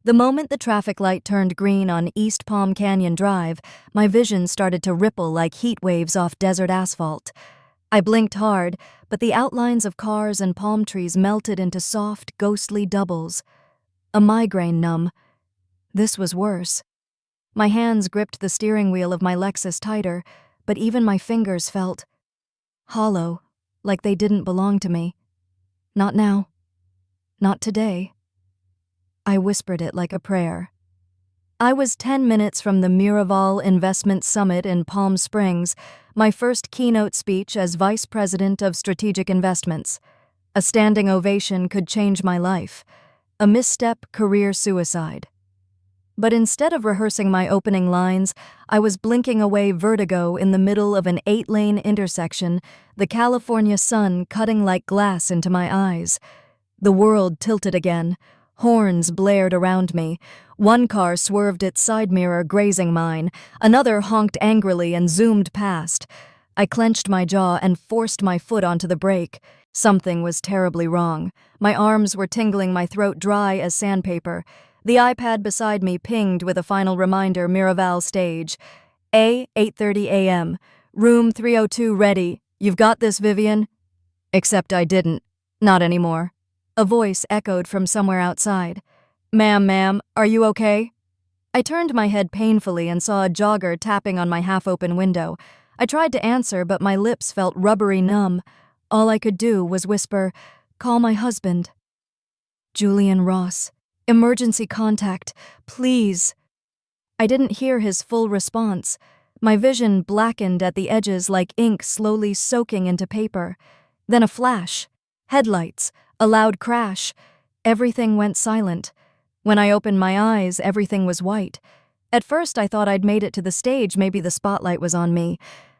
The moment the traffic light turned green on East Palm Canyon Drive, my vision started to ripple like heat waves off desert asphalt. I blinked hard, but the outlines of cars and palm trees melted into soft, ghostly doubles. A migraine numb. This was worse. My hands gripped the steering wheel of my Lexus tighter, but even my fingers felt hollow, like they didn't belong to me. Not now. Not today. I whispered it like a prayer. I was 10 minutes from the Miraval Investment Summit in Palm Springs, my first keynote speech as Vice President of Strategic Investments. A standing ovation could change my life. A misstep, career suicide. But instead of rehearsing my opening lines, I was blinking away vertigo in the middle of an 8-lane intersection, the California sun cutting like glass into my eyes. The world tilted again. Horns blared around me. One car swerved its side mirror, grazing mine. Another honked angrily and zoomed past. I clenched my jaw and forced my foot onto the brake. Something was terribly wrong. My arms were tingling, my throat dry as sandpaper. The iPad beside me pinged with a final reminder, Miraval stage. 8:30 a.m. Room 302 ready. You've got this, Vivian. Except I didn't. Not anymore. A voice echoed from somewhere outside. Ma'am, are you okay? I turned my head painfully and saw a jogger tapping on my half-open window. I tried to answer, but my lips felt rubbery numb. All I could do was whisper, "Call my husband." Julian Ross. Emergency contact, please. I didn't hear his full response. My vision blackened at the edges like ink slowly soaking into paper. Then a flash. Headlights. A loud crash. Everything went silent. When I opened my eyes, everything was white. At first, I thought I'd made it to the stage, maybe the spotlight was on me.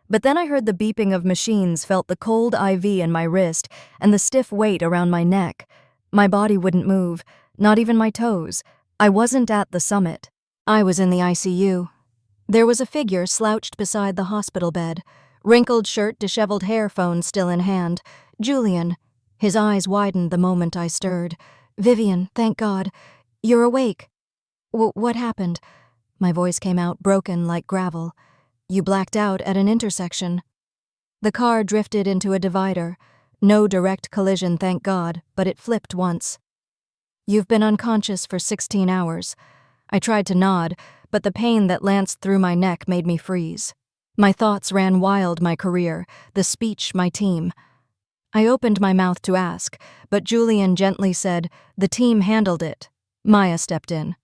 But then I heard the beeping of machines, felt the cold IV in my wrist, and the stiff weight around my neck. My body wouldn't move, not even my toes. I wasn't at the summit. I was in the ICU. There was a figure slouched beside the hospital bed. Wrinkled shirt, disheveled hair, phone still in hand. Julian. His eyes widened the moment I stirred. Vivian, thank God. You're awake. What happened? My voice came out broken like gravel. You blacked out at an intersection. The car drifted into a divider. No direct collision, thank God, but it flipped once. You've been unconscious for 16 hours. I tried to nod, but the pain that lanced through my neck made me freeze. My thoughts ran wild, my career, the speech, my team. I opened my mouth to ask, but Julian gently said, "The team handled it." Maya stepped in.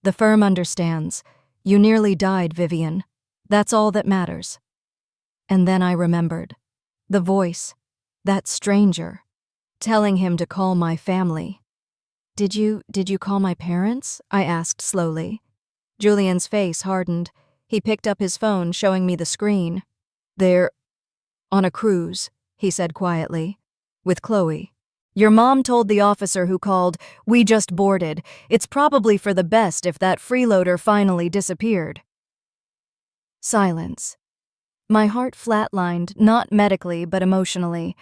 "The firm understands. You nearly died, Vivian. That's all that matters." And then I remembered. The voice. That stranger. Telling him to call my family. Did you call my parents?" I asked slowly. Julian's face hardened. He picked up his phone, showing me the screen. "They're on a cruise," he said quietly. "With Chloe. Your mom told the officer who called, 'We just boarded. It's probably for the best if that freeloader finally disappeared.'" Silence. My heart flatlined, not medically but emotionally.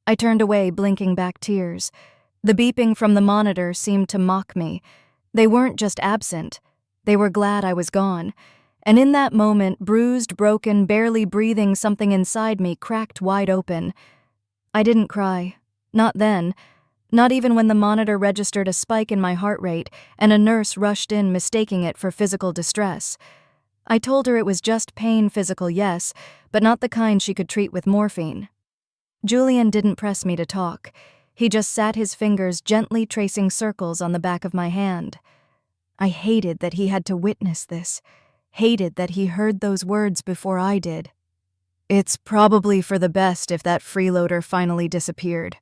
I turned away, blinking back tears. The beeping from the monitor seemed to mock me. They weren't just absent. They were glad I was gone. And in that moment, bruised, broken, barely breathing, something inside me cracked wide open. I didn't cry. Not then. Not even when the monitor registered a spike in my heart rate and a nurse rushed in mistaking it for physical distress. I told her it was just pain, physical, yes, but not the kind she could treat with morphine. Julian didn't press me to talk. He just sat his fingers gently tracing circles on the back of my hand. I hated that he had to witness this. Hated that he heard those words before I did. "It's probably for the best if that freeloader finally disappeared."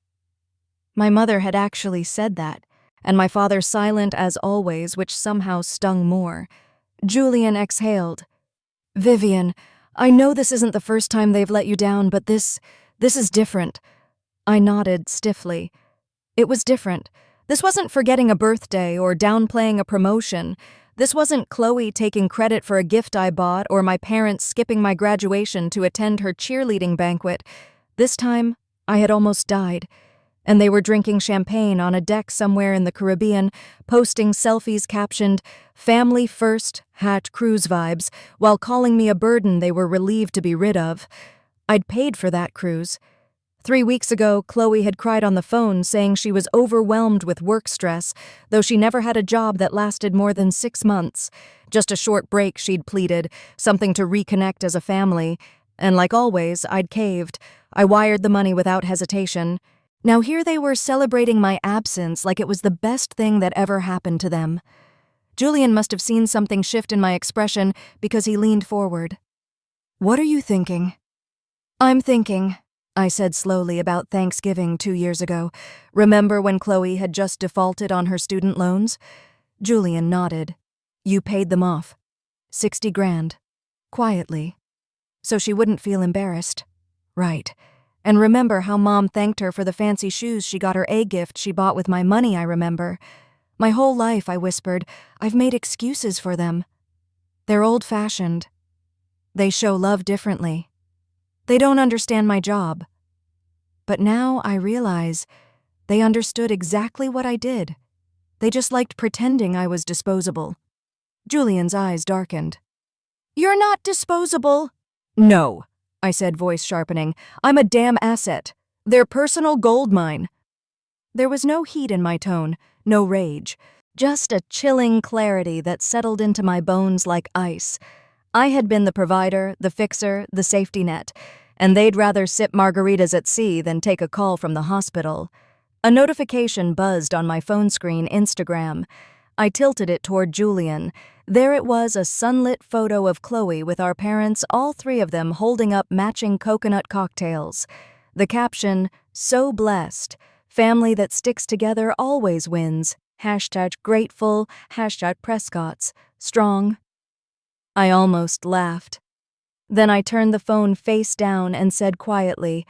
My mother had actually said that, and my father silent as always, which somehow stung more. Julian exhaled. "Vivian, I know this isn't the first time they've let you down, but this is different." I nodded stiffly. It was different. This wasn't forgetting a birthday or downplaying a promotion. This wasn't Chloe taking credit for a gift I bought or my parents skipping my graduation to attend her cheerleading banquet. This time, I had almost died. And they were drinking champagne on a deck somewhere in the Caribbean, posting selfies captioned, "Family First, #cruise vibes," while calling me a burden they were relieved to be rid of. I'd paid for that cruise. 3 weeks ago, Chloe had cried on the phone saying she was overwhelmed with work stress, though she never had a job that lasted more than 6 months. Just a short break, she'd pleaded, something to reconnect as a family. And like always, I'd caved. I wired the money without hesitation. Now here they were celebrating my absence like it was the best thing that ever happened to them. Julian must have seen something shift in my expression because he leaned forward. "What are you thinking?" "I'm thinking," I said slowly, about Thanksgiving 2 years ago. Remember when Chloe had just defaulted on her student loans? Julian nodded. "You paid them off. 60 grand. Quietly. So she wouldn't feel embarrassed." "Right. And remember how Mom thanked her for the fancy shoes she got her A gift she bought with my money, I remember. My whole life," I whispered, "I've made excuses for them. They're old-fashioned. They show love differently. They don't understand my job. But now I realize they understood exactly what I did. They just liked pretending I was disposable." Julian's eyes darkened. "You're not disposable." "No," I said, voice sharpening. "I'm a damn asset. Their personal gold mine." There was no heat in my tone, no rage, just a chilling clarity that settled into my bones like ice. I had been the provider, the fixer, the safety net, and they'd rather sip margaritas at sea than take a call from the hospital. A notification buzzed on my phone screen, Instagram. I tilted it toward Julian. There it was, a sunlit photo of Chloe with our parents, all 3 of them holding up matching coconut cocktails. The caption, "So blessed. Family that sticks together always wins. #grateful, #Prescott's. Strong." I almost laughed. Then I turned the phone face down and said quietly,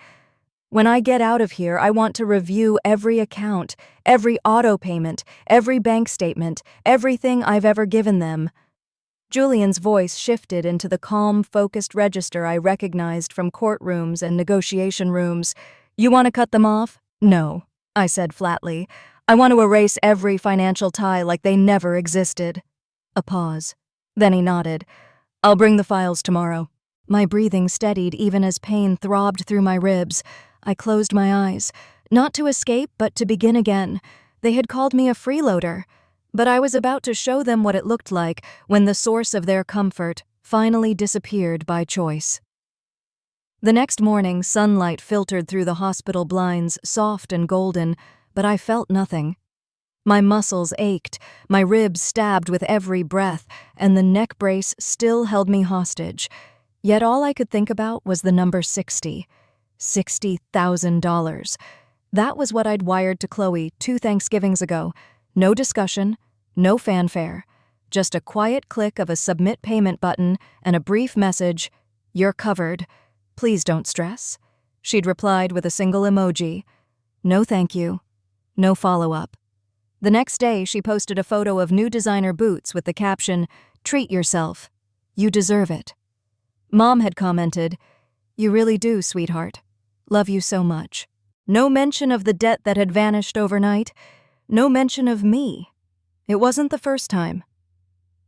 "When I get out of here, I want to review every account, every auto payment, every bank statement, everything I've ever given them." Julian's voice shifted into the calm, focused register I recognized from courtrooms and negotiation rooms. "You want to cut them off?" "No," I said flatly. "I want to erase every financial tie like they never existed." A pause. Then he nodded. "I'll bring the files tomorrow." My breathing steadied even as pain throbbed through my ribs. I closed my eyes, not to escape, but to begin again. They had called me a freeloader, but I was about to show them what it looked like when the source of their comfort finally disappeared by choice. The next morning, sunlight filtered through the hospital blinds, soft and golden, but I felt nothing. My muscles ached, my ribs stabbed with every breath, and the neck brace still held me hostage. Yet all I could think about was the number 60. $60,000. That was what I'd wired to Chloe 2 Thanksgivings ago. No discussion, no fanfare. Just a quiet click of a submit payment button and a brief message, "You're covered. Please don't stress." She'd replied with a single emoji. No thank you. No follow-up. The next day, she posted a photo of new designer boots with the caption, "Treat yourself. You deserve it." Mom had commented, "You really do, sweetheart. Love you so much." No mention of the debt that had vanished overnight. No mention of me. It wasn't the first time.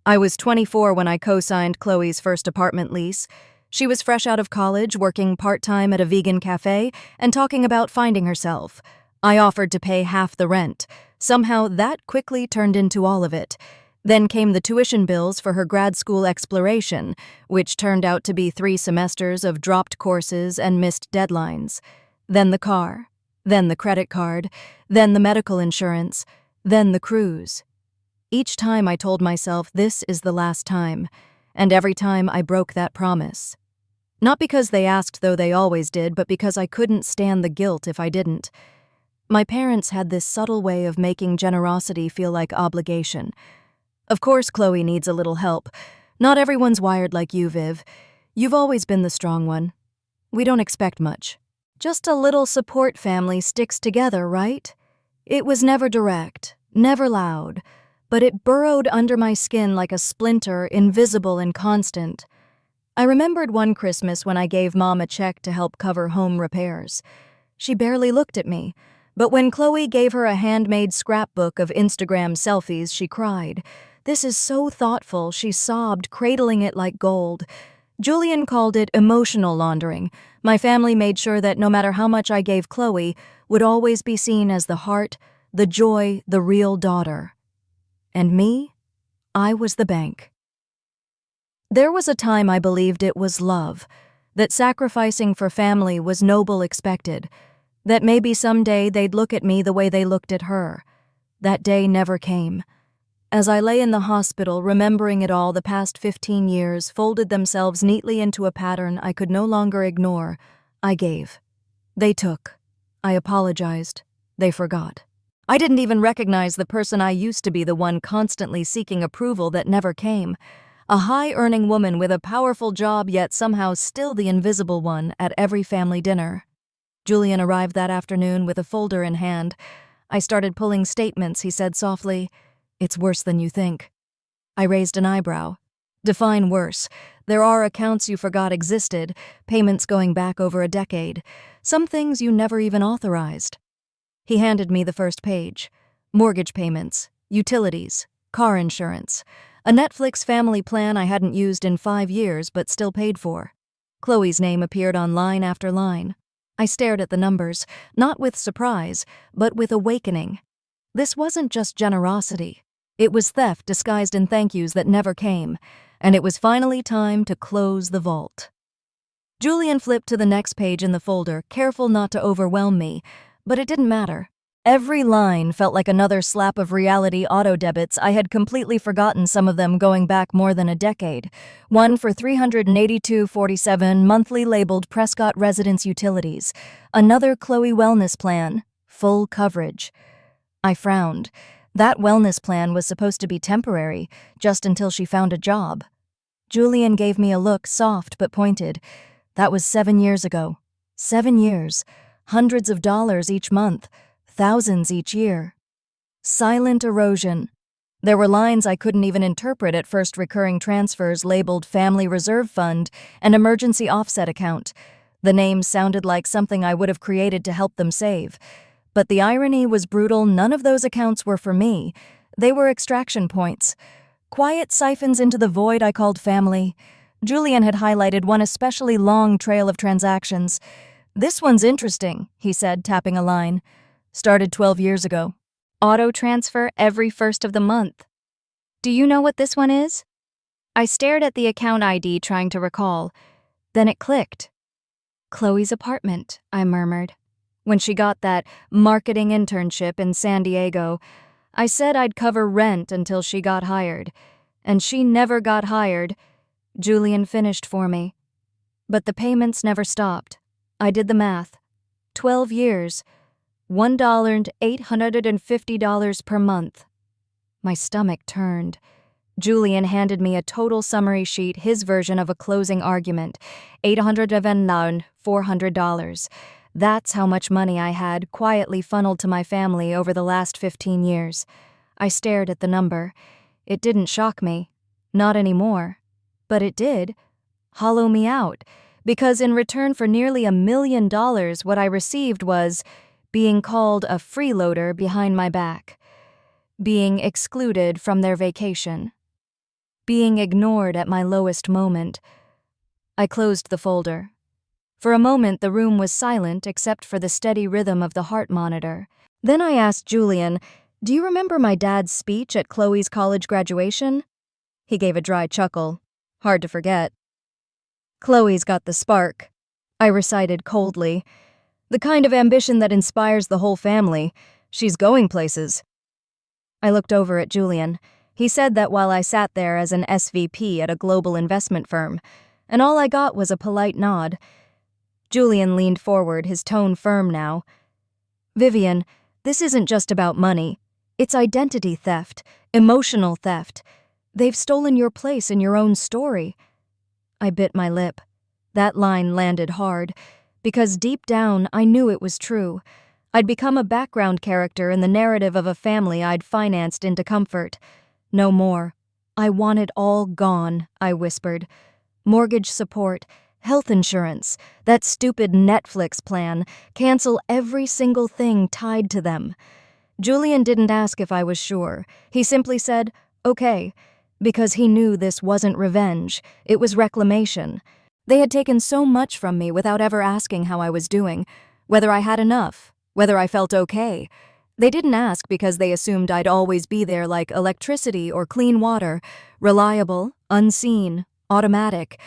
I was 24 when I co-signed Chloe's first apartment lease. She was fresh out of college, working part-time at a vegan cafe, and talking about finding herself. I offered to pay half the rent. Somehow that quickly turned into all of it. Then came the tuition bills for her grad school exploration, which turned out to be 3 semesters of dropped courses and missed deadlines. Then the car, then the credit card, then the medical insurance, then the cruise. Each time I told myself this is the last time, and every time I broke that promise. Not because they asked, though they always did, but because I couldn't stand the guilt if I didn't. My parents had this subtle way of making generosity feel like obligation. Of course Chloe needs a little help. Not everyone's wired like you, Viv. You've always been the strong one. We don't expect much. Just a little support family sticks together, right? It was never direct, never loud, but it burrowed under my skin like a splinter, invisible and constant. I remembered one Christmas when I gave Mom a check to help cover home repairs. She barely looked at me, But when Chloe gave her a handmade scrapbook of Instagram selfies, she cried. "This is so thoughtful," she sobbed, cradling it like gold. Julian called it emotional laundering. My family made sure that no matter how much I gave Chloe, would always be seen as the heart, the joy, the real daughter. And me? I was the bank. There was a time I believed it was love, that sacrificing for family was noble expected, that maybe someday they'd look at me the way they looked at her. That day never came. As I lay in the hospital, remembering it all, the past 15 years folded themselves neatly into a pattern I could no longer ignore. I gave. They took. I apologized. They forgot. I didn't even recognize the person I used to be, the one constantly seeking approval that never came. A high-earning woman with a powerful job, yet somehow still the invisible one at every family dinner. Julian arrived that afternoon with a folder in hand. I started pulling statements. He said softly, "It's worse than you think." I raised an eyebrow. Define worse. There are accounts you forgot existed, payments going back over a decade, some things you never even authorized. He handed me the first page. Mortgage payments, utilities, car insurance, a Netflix family plan I hadn't used in 5 years but still paid for. Chloe's name appeared on line after line. I stared at the numbers, not with surprise, but with awakening. This wasn't just generosity. It was theft disguised in thank yous that never came, and it was finally time to close the vault. Julian flipped to the next page in the folder, careful not to overwhelm me, but it didn't matter. Every line felt like another slap of reality. Auto debits, I had completely forgotten some of them going back more than a decade. One for $382.47, monthly labeled Prescott Residence Utilities. Another Chloe Wellness Plan, full coverage. I frowned. That wellness plan was supposed to be temporary, just until she found a job. Julian gave me a look, soft but pointed. That was 7 years ago. 7 years. Hundreds of dollars each month. Thousands each year. Silent erosion. There were lines I couldn't even interpret at first. Recurring transfers labeled Family Reserve Fund and Emergency Offset Account. The names sounded like something I would have created to help them save. But the irony was brutal. None of those accounts were for me. They were extraction points. Quiet siphons into the void I called family. Julian had highlighted one especially long trail of transactions. "This one's interesting," he said, tapping a line. "Started 12 years ago. Auto transfer every first of the month. Do you know what this one is?" I stared at the account ID, trying to recall. Then it clicked. "Chloe's apartment," I murmured. When she got that marketing internship in San Diego, I said I'd cover rent until she got hired. And she never got hired. Julian finished for me. But the payments never stopped. I did the math. 12 years. $1,850 per month. My stomach turned. Julian handed me a total summary sheet, his version of a closing argument. $804. That's how much money I had quietly funneled to my family over the last 15 years. I stared at the number. It didn't shock me. Not anymore. But it did. Hollow me out. Because in return for nearly $1 million, what I received was being called a freeloader behind my back, being excluded from their vacation, being ignored at my lowest moment. I closed the folder. For a moment, the room was silent except for the steady rhythm of the heart monitor. Then I asked Julian, "Do you remember my dad's speech at Chloe's college graduation?" He gave a dry chuckle. Hard to forget. "Chloe's got the spark," I recited coldly. "The kind of ambition that inspires the whole family. She's going places." I looked over at Julian. He said that while I sat there as an SVP at a global investment firm, and all I got was a polite nod. Julian leaned forward, his tone firm now. "Vivian, this isn't just about money. It's identity theft, emotional theft. They've stolen your place in your own story." I bit my lip. That line landed hard, because deep down I knew it was true. I'd become a background character in the narrative of a family I'd financed into comfort. No more. I want it all gone, I whispered. Mortgage support, health insurance, that stupid Netflix plan, cancel every single thing tied to them. Julian didn't ask if I was sure. He simply said, okay, because he knew this wasn't revenge, it was reclamation. They had taken so much from me without ever asking how I was doing, whether I had enough, whether I felt okay. They didn't ask because they assumed I'd always be there like electricity or clean water, reliable, unseen, automatic.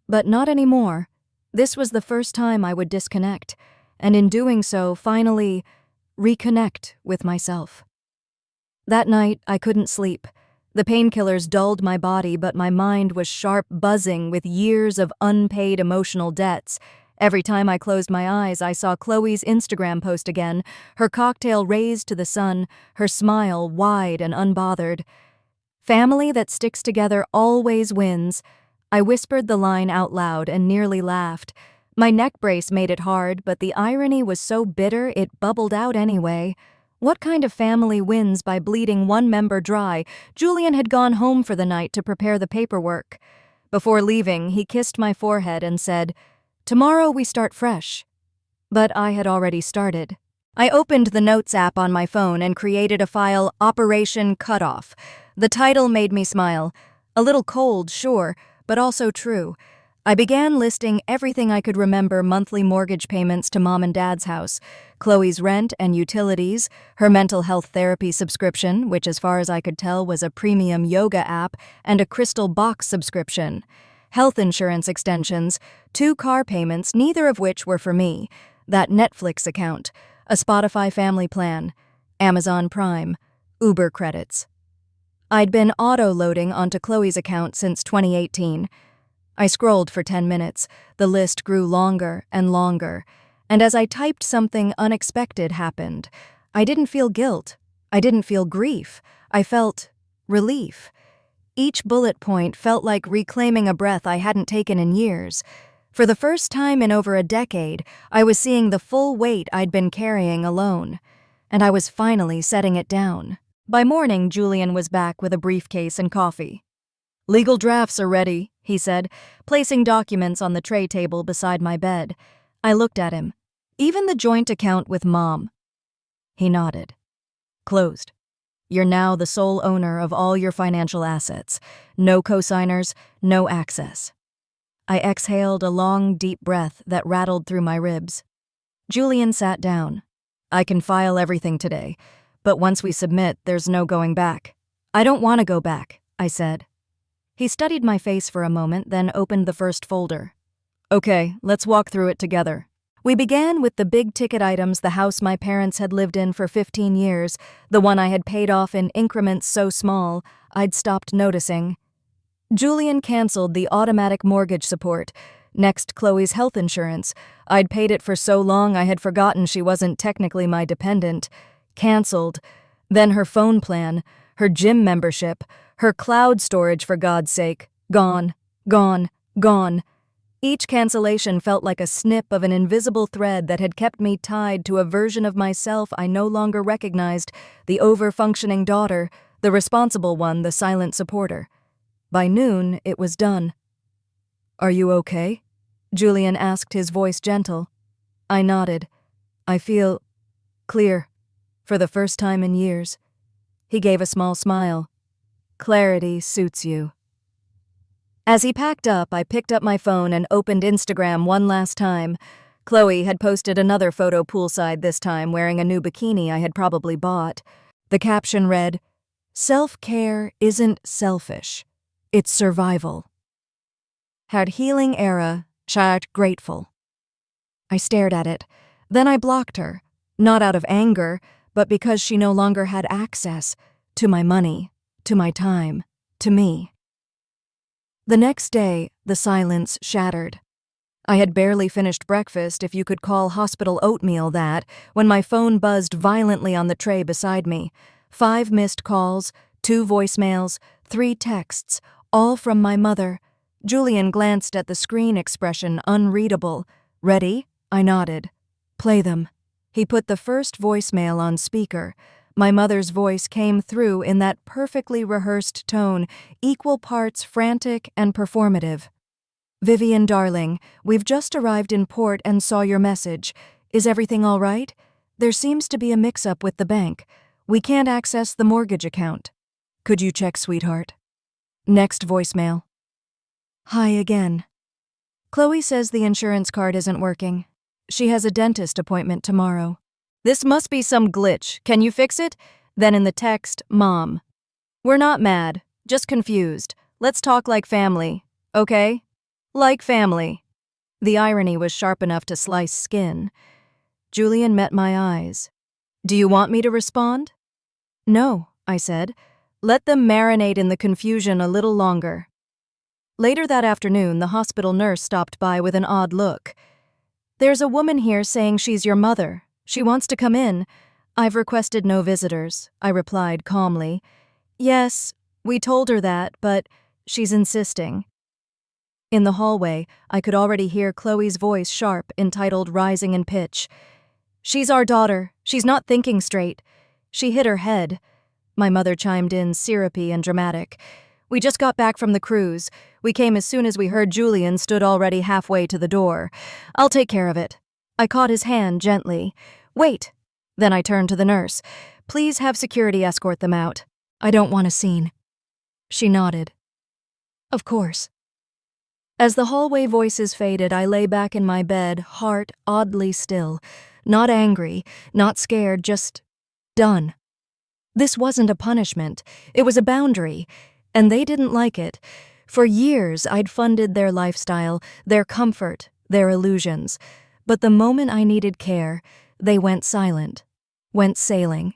But not anymore. This was the first time I would disconnect, and in doing so, finally, reconnect with myself. That night, I couldn't sleep. The painkillers dulled my body, but my mind was sharp buzzing with years of unpaid emotional debts. Every time I closed my eyes, I saw Chloe's Instagram post again, her cocktail raised to the sun, her smile wide and unbothered. Family that sticks together always wins. I whispered the line out loud and nearly laughed. My neck brace made it hard, but the irony was so bitter it bubbled out anyway. What kind of family wins by bleeding one member dry? Julian had gone home for the night to prepare the paperwork. Before leaving, he kissed my forehead and said, "Tomorrow we start fresh." But I had already started. I opened the Notes app on my phone and created a file, Operation Cutoff. The title made me smile. A little cold, sure, but also true. I began listing everything I could remember: monthly mortgage payments to Mom and Dad's house, Chloe's rent and utilities, her mental health therapy subscription, which as far as I could tell was a premium yoga app, and a crystal box subscription, health insurance extensions, 2 car payments, neither of which were for me, that Netflix account, a Spotify family plan, Amazon Prime, Uber credits. I'd been auto-loading onto Chloe's account since 2018. I scrolled for 10 minutes. The list grew longer and longer, and as I typed, something unexpected happened. I didn't feel guilt. I didn't feel grief. I felt relief. Each bullet point felt like reclaiming a breath I hadn't taken in years. For the first time in over a decade, I was seeing the full weight I'd been carrying alone, and I was finally setting it down. By morning, Julian was back with a briefcase and coffee. "Legal drafts are ready," he said, placing documents on the tray table beside my bed. I looked at him. "Even the joint account with Mom?" He nodded. "Closed. You're now the sole owner of all your financial assets. No cosigners, no access." I exhaled a long, deep breath that rattled through my ribs. Julian sat down. "I can file everything today, but once we submit, there's no going back." "I don't want to go back," I said. He studied my face for a moment, then opened the first folder. "Okay, let's walk through it together." We began with the big-ticket items: the house my parents had lived in for 15 years, the one I had paid off in increments so small I'd stopped noticing. Julian canceled the automatic mortgage support. Next, Chloe's health insurance. I'd paid it for so long I had forgotten she wasn't technically my dependent. Canceled. Then her phone plan, her gym membership, her cloud storage, for God's sake. Gone, gone, gone. Each cancellation felt like a snip of an invisible thread that had kept me tied to a version of myself I no longer recognized, the over-functioning daughter, the responsible one, the silent supporter. By noon, it was done. "Are you okay?" Julian asked, his voice gentle. I nodded. "I feel clear, for the first time in years." He gave a small smile. "Clarity suits you." As he packed up, I picked up my phone and opened Instagram one last time. Chloe had posted another photo poolside, this time wearing a new bikini I had probably bought. The caption read, "Self-care isn't selfish. It's survival." Had healing era, chart grateful. I stared at it. Then I blocked her, not out of anger, but because she no longer had access to my money, to my time, to me. The next day, the silence shattered. I had barely finished breakfast, if you could call hospital oatmeal that, when my phone buzzed violently on the tray beside me. 5 missed calls, 2 voicemails, 3 texts, all from my mother. Julian glanced at the screen, expression unreadable. "Ready?" I nodded. "Play them." He put the first voicemail on speaker. My mother's voice came through in that perfectly rehearsed tone, equal parts frantic and performative. Vivian, darling, we've just arrived in port and saw your message. Is everything all right? There seems to be a mix-up with the bank. We can't access the mortgage account. Could you check, sweetheart? Next voicemail. Hi again. Chloe says the insurance card isn't working. She has a dentist appointment tomorrow. This must be some glitch. Can you fix it? Then in the text, Mom. We're not mad, just confused. Let's talk like family, okay? Like family. The irony was sharp enough to slice skin. Julian met my eyes. Do you want me to respond? No, I said. Let them marinate in the confusion a little longer. Later that afternoon, the hospital nurse stopped by with an odd look. There's a woman here saying she's your mother. She wants to come in. I've requested no visitors, I replied calmly. Yes, we told her that, but she's insisting. In the hallway, I could already hear Chloe's voice sharp, entitled rising in pitch. She's our daughter. She's not thinking straight. She hit her head. My mother chimed in, syrupy and dramatic. We just got back from the cruise. We came as soon as we heard Julian stood already halfway to the door. I'll take care of it. I caught his hand gently. Wait. Then I turned to the nurse. Please have security escort them out. I don't want a scene. She nodded. Of course. As the hallway voices faded, I lay back in my bed, heart oddly still. Not angry, not scared, just done. This wasn't a punishment. It was a boundary. And they didn't like it. For years, I'd funded their lifestyle, their comfort, their illusions. But the moment I needed care, they went silent, went sailing.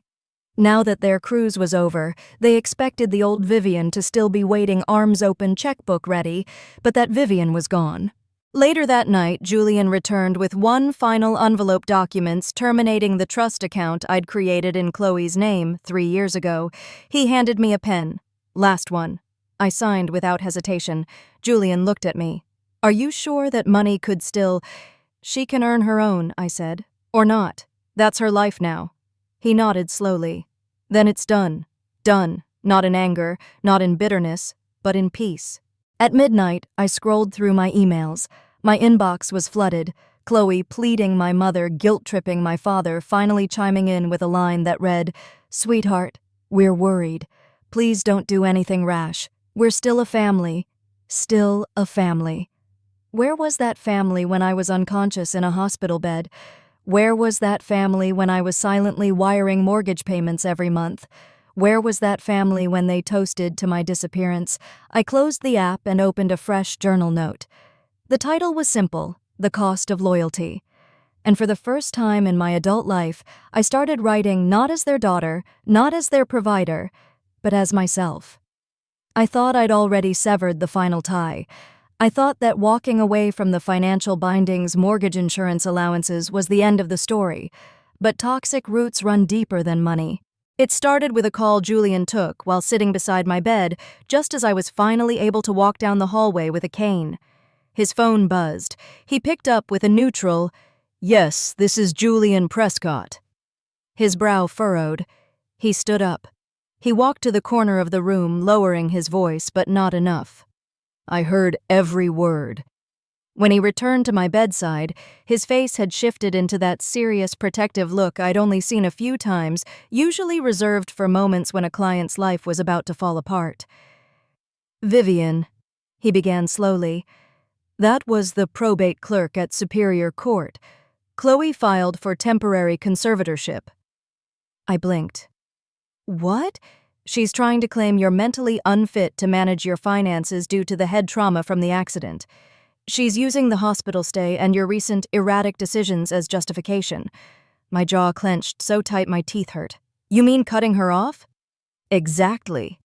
Now that their cruise was over, they expected the old Vivian to still be waiting, arms open, checkbook ready, but that Vivian was gone. Later that night, Julian returned with one final envelope documents terminating the trust account I'd created in Chloe's name 3 years ago. He handed me a pen. Last one. I signed without hesitation. Julian looked at me. Are you sure that money could still... She can earn her own, I said. Or not. That's her life now. He nodded slowly. Then it's done. Done. Not in anger, not in bitterness, but in peace. At midnight, I scrolled through my emails. My inbox was flooded. Chloe pleading my mother, guilt-tripping my father, finally chiming in with a line that read, Sweetheart, we're worried. Please don't do anything rash. We're still a family. Still a family. Where was that family when I was unconscious in a hospital bed? Where was that family when I was silently wiring mortgage payments every month? Where was that family when they toasted to my disappearance? I closed the app and opened a fresh journal note. The title was simple, The Cost of Loyalty. And for the first time in my adult life, I started writing not as their daughter, not as their provider, but as myself. I thought I'd already severed the final tie. I thought that walking away from the financial bindings, mortgage insurance allowances was the end of the story. But toxic roots run deeper than money. It started with a call Julian took while sitting beside my bed, just as I was finally able to walk down the hallway with a cane. His phone buzzed. He picked up with a neutral, Yes, this is Julian Prescott. His brow furrowed. He stood up. He walked to the corner of the room, lowering his voice, but not enough. I heard every word. When he returned to my bedside, his face had shifted into that serious, protective look I'd only seen a few times, usually reserved for moments when a client's life was about to fall apart. Vivian, he began slowly. That was the probate clerk at Superior Court. Chloe filed for temporary conservatorship. I blinked. What? She's trying to claim you're mentally unfit to manage your finances due to the head trauma from the accident. She's using the hospital stay and your recent erratic decisions as justification. My jaw clenched so tight my teeth hurt. You mean cutting her off? Exactly.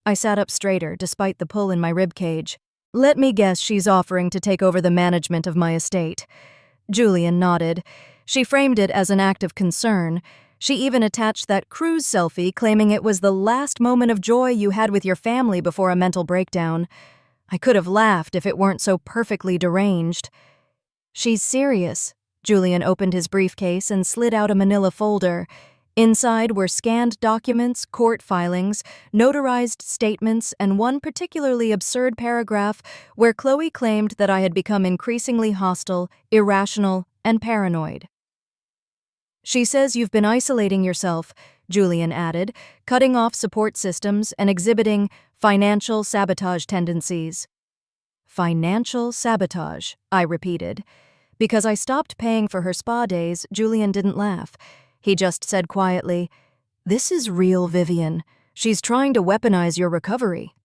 I sat up straighter despite the pull in my ribcage. Let me guess she's offering to take over the management of my estate. Julian nodded. She framed it as an act of concern. She even attached that cruise selfie, claiming it was the last moment of joy you had with your family before a mental breakdown. I could have laughed if it weren't so perfectly deranged. She's serious. Julian opened his briefcase and slid out a manila folder. Inside were scanned documents, court filings, notarized statements, and one particularly absurd paragraph where Chloe claimed that I had become increasingly hostile, irrational, and paranoid. "She says you've been isolating yourself," Julian added, cutting off support systems and exhibiting financial sabotage tendencies. "Financial sabotage," I repeated. Because I stopped paying for her spa days, Julian didn't laugh. He just said quietly, "This is real, Vivian. She's trying to weaponize your recovery."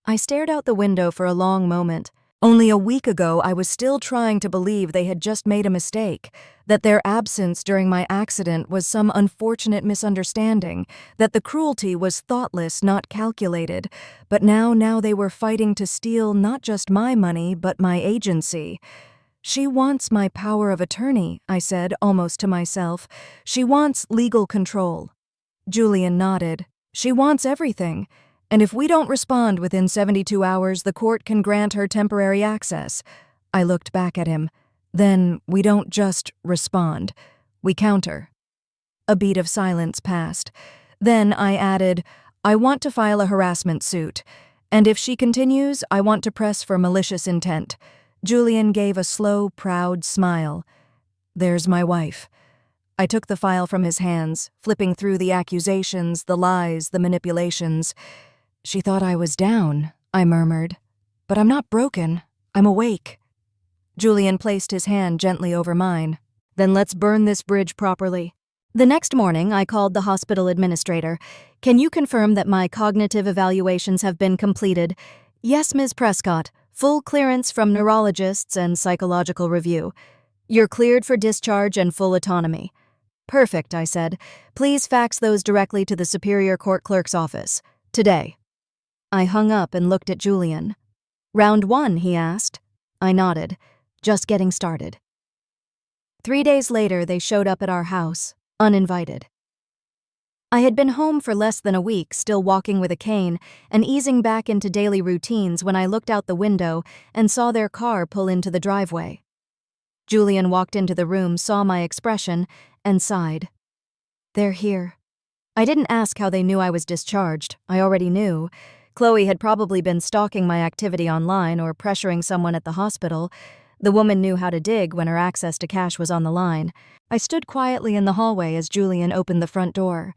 I stared out the window for a long moment. Only a week ago, I was still trying to believe they had just made a mistake, that their absence during my accident was some unfortunate misunderstanding, that the cruelty was thoughtless, not calculated. But now they were fighting to steal not just my money, but my agency. "She wants my power of attorney," I said, almost to myself. "She wants legal control." Julian nodded. "She wants everything. And if we don't respond within 72 hours, the court can grant her temporary access." I looked back at him. "Then we don't just respond. We counter." A beat of silence passed. Then I added, "I want to file a harassment suit. And if she continues, I want to press for malicious intent." Julian gave a slow, proud smile. "There's my wife." I took the file from his hands, flipping through the accusations, the lies, the manipulations. "She thought I was down," I murmured. "But I'm not broken. I'm awake." Julian placed his hand gently over mine. "Then let's burn this bridge properly." The next morning, I called the hospital administrator. "Can you confirm that my cognitive evaluations have been completed?" "Yes, Ms. Prescott. Full clearance from neurologists and psychological review. You're cleared for discharge and full autonomy." "Perfect," I said. "Please fax those directly to the Superior Court Clerk's office. Today." I hung up and looked at Julian. "Round 1, he asked. I nodded. "Just getting started." 3 days later, they showed up at our house, uninvited. I had been home for less than a week, still walking with a cane, and easing back into daily routines when I looked out the window and saw their car pull into the driveway. Julian walked into the room, saw my expression, and sighed. "They're here." I didn't ask how they knew I was discharged. I already knew. Chloe had probably been stalking my activity online or pressuring someone at the hospital. The woman knew how to dig when her access to cash was on the line. I stood quietly in the hallway as Julian opened the front door.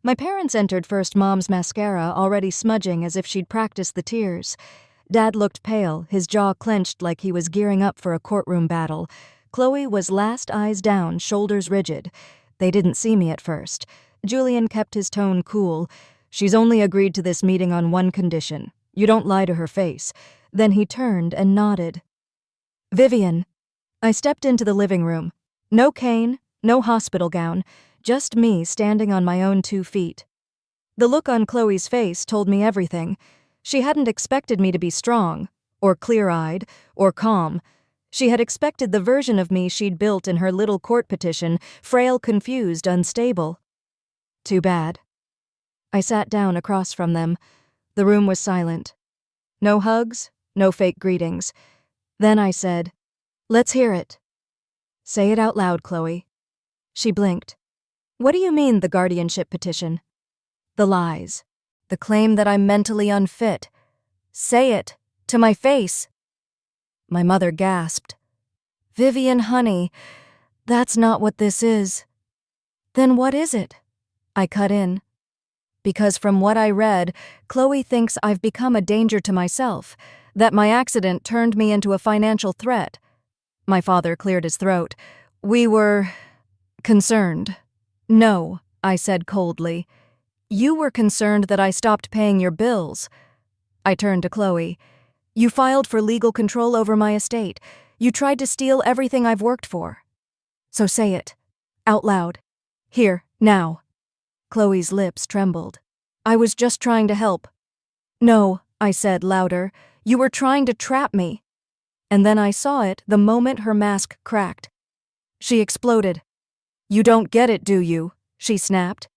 My parents entered first, Mom's mascara already smudging as if she'd practiced the tears. Dad looked pale, his jaw clenched like he was gearing up for a courtroom battle. Chloe was last eyes down, shoulders rigid. They didn't see me at first. Julian kept his tone cool. "She's only agreed to this meeting on one condition. You don't lie to her face." Then he turned and nodded. "Vivian." I stepped into the living room. No cane, no hospital gown, just me standing on my own 2 feet. The look on Chloe's face told me everything. She hadn't expected me to be strong, or clear-eyed, or calm. She had expected the version of me she'd built in her little court petition, frail, confused, unstable. Too bad. I sat down across from them. The room was silent. No hugs, no fake greetings. Then I said, "Let's hear it." "Say it out loud, Chloe." She blinked. "What do you mean, the guardianship petition?" "The lies. The claim that I'm mentally unfit. Say it. To my face." My mother gasped. "Vivian, honey, that's not what this is." "Then what is it?" I cut in. "Because from what I read, Chloe thinks I've become a danger to myself, that my accident turned me into a financial threat." My father cleared his throat. "We were concerned." "No," I said coldly. "You were concerned that I stopped paying your bills." I turned to Chloe. "You filed for legal control over my estate. You tried to steal everything I've worked for. So say it. Out loud. Here, now." Chloe's lips trembled. "I was just trying to help." "No," I said louder. "You were trying to trap me." And then I saw it the moment her mask cracked. She exploded. "You don't get it, do you?" she snapped.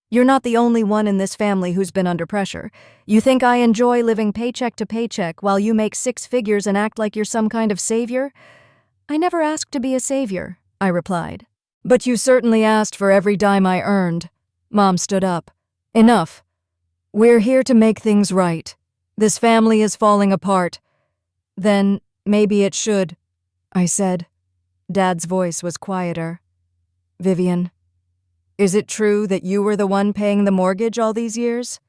"You're not the only one in this family who's been under pressure. You think I enjoy living paycheck to paycheck while you make 6 figures and act like you're some kind of savior?" "I never asked to be a savior," I replied. "But you certainly asked for every dime I earned." Mom stood up. Enough. We're here to make things right. This family is falling apart. Then maybe it should, I said. Dad's voice was quieter. Vivian, is it true that you were the one paying the mortgage all these years?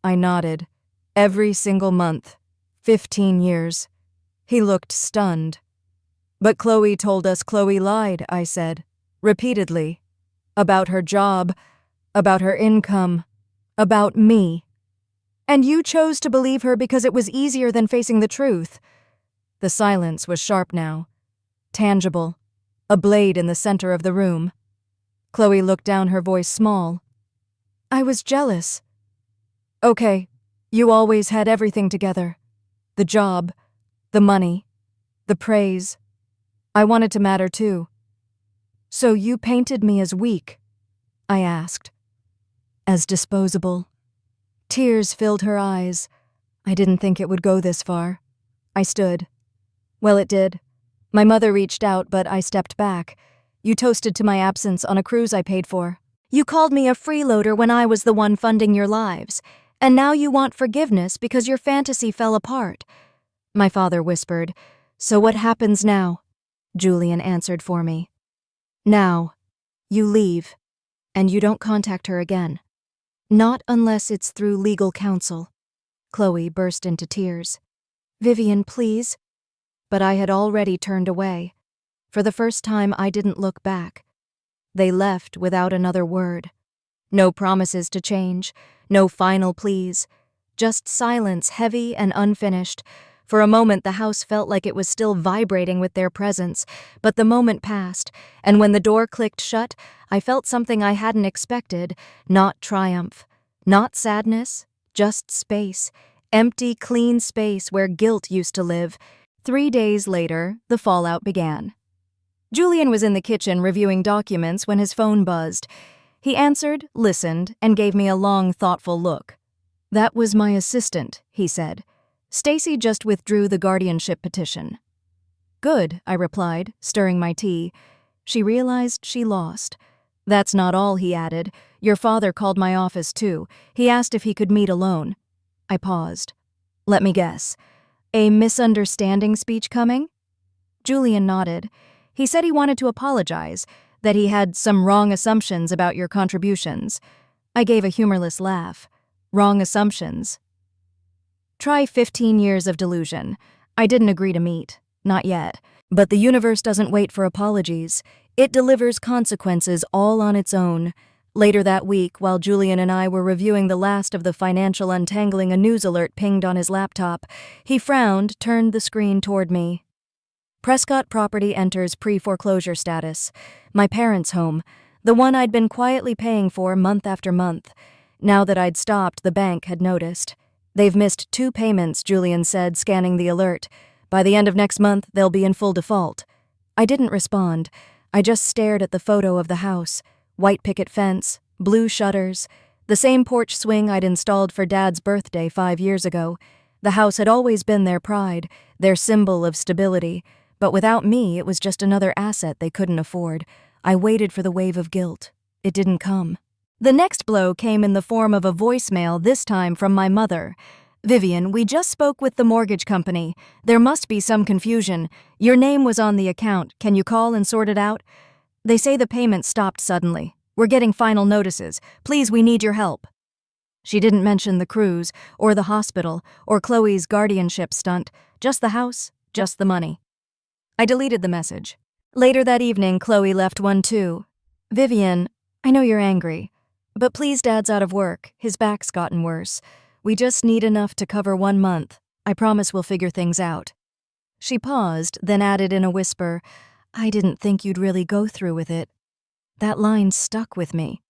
I nodded. Every single month. 15 years. He looked stunned. But Chloe told us Chloe lied, I said. Repeatedly. About her job. About her income. About me. And you chose to believe her because it was easier than facing the truth. The silence was sharp now. Tangible. A blade in the center of the room. Chloe looked down, her voice small. I was jealous. Okay, you always had everything together. The job, the money, the praise. I wanted to matter too. So you painted me as weak? I asked. As disposable. Tears filled her eyes. I didn't think it would go this far. I stood. Well, it did. My mother reached out, but I stepped back. You toasted to my absence on a cruise I paid for. You called me a freeloader when I was the one funding your lives. And now you want forgiveness because your fantasy fell apart. My father whispered. So what happens now? Julian answered for me. Now, you leave, and you don't contact her again. Not unless it's through legal counsel. Chloe burst into tears. Vivian, please. But I had already turned away. For the first time, I didn't look back. They left without another word. No promises to change, no final pleas. Just silence, heavy and unfinished. For a moment, the house felt like it was still vibrating with their presence, but the moment passed, and when the door clicked shut, I felt something I hadn't expected, not triumph, not sadness, just space, empty, clean space where guilt used to live. 3 days later, the fallout began. Julian was in the kitchen reviewing documents when his phone buzzed. He answered, listened, and gave me a long, thoughtful look. That was my assistant, he said. Stacy just withdrew the guardianship petition. Good, I replied, stirring my tea. She realized she lost. That's not all, he added. Your father called my office too. He asked if he could meet alone. I paused. Let me guess. A misunderstanding speech coming? Julian nodded. He said he wanted to apologize, that he had some wrong assumptions about your contributions. I gave a humorless laugh. Wrong assumptions. Try 15 years of delusion. I didn't agree to meet. Not yet. But the universe doesn't wait for apologies. It delivers consequences all on its own. Later that week, while Julian and I were reviewing the last of the financial untangling, a news alert pinged on his laptop. He frowned, turned the screen toward me. Prescott property enters pre-foreclosure status. My parents' home. The one I'd been quietly paying for month after month. Now that I'd stopped, the bank had noticed. They've missed 2 payments, Julian said, scanning the alert. By the end of next month, they'll be in full default. I didn't respond. I just stared at the photo of the house. White picket fence, blue shutters, the same porch swing I'd installed for Dad's birthday 5 years ago. The house had always been their pride, their symbol of stability. But without me, it was just another asset they couldn't afford. I waited for the wave of guilt. It didn't come. The next blow came in the form of a voicemail, this time from my mother. Vivian, we just spoke with the mortgage company. There must be some confusion. Your name was on the account. Can you call and sort it out? They say the payment stopped suddenly. We're getting final notices. Please, we need your help. She didn't mention the cruise, or the hospital, or Chloe's guardianship stunt. Just the house, just the money. I deleted the message. Later that evening, Chloe left one too. Vivian, I know you're angry. But please, Dad's out of work. His back's gotten worse. We just need enough to cover 1 month. I promise we'll figure things out. She paused, then added in a whisper, I didn't think you'd really go through with it. That line stuck with me.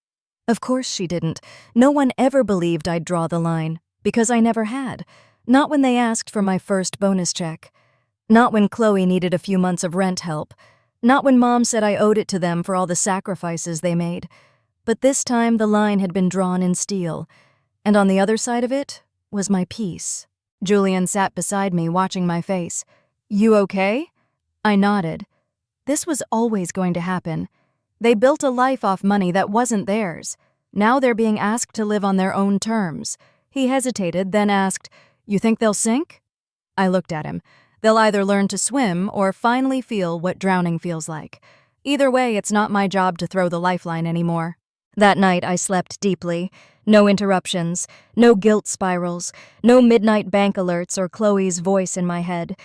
Of course she didn't. No one ever believed I'd draw the line, because I never had. Not when they asked for my first bonus check. Not when Chloe needed a few months of rent help. Not when Mom said I owed it to them for all the sacrifices they made. But this time the line had been drawn in steel, and on the other side of it was my peace. Julian sat beside me, watching my face. You okay? I nodded. This was always going to happen. They built a life off money that wasn't theirs. Now they're being asked to live on their own terms. He hesitated, then asked, "You think they'll sink?" I looked at him. They'll either learn to swim or finally feel what drowning feels like. Either way, it's not my job to throw the lifeline anymore. That night, I slept deeply. No interruptions, no guilt spirals, no midnight bank alerts or Chloe's voice in my head.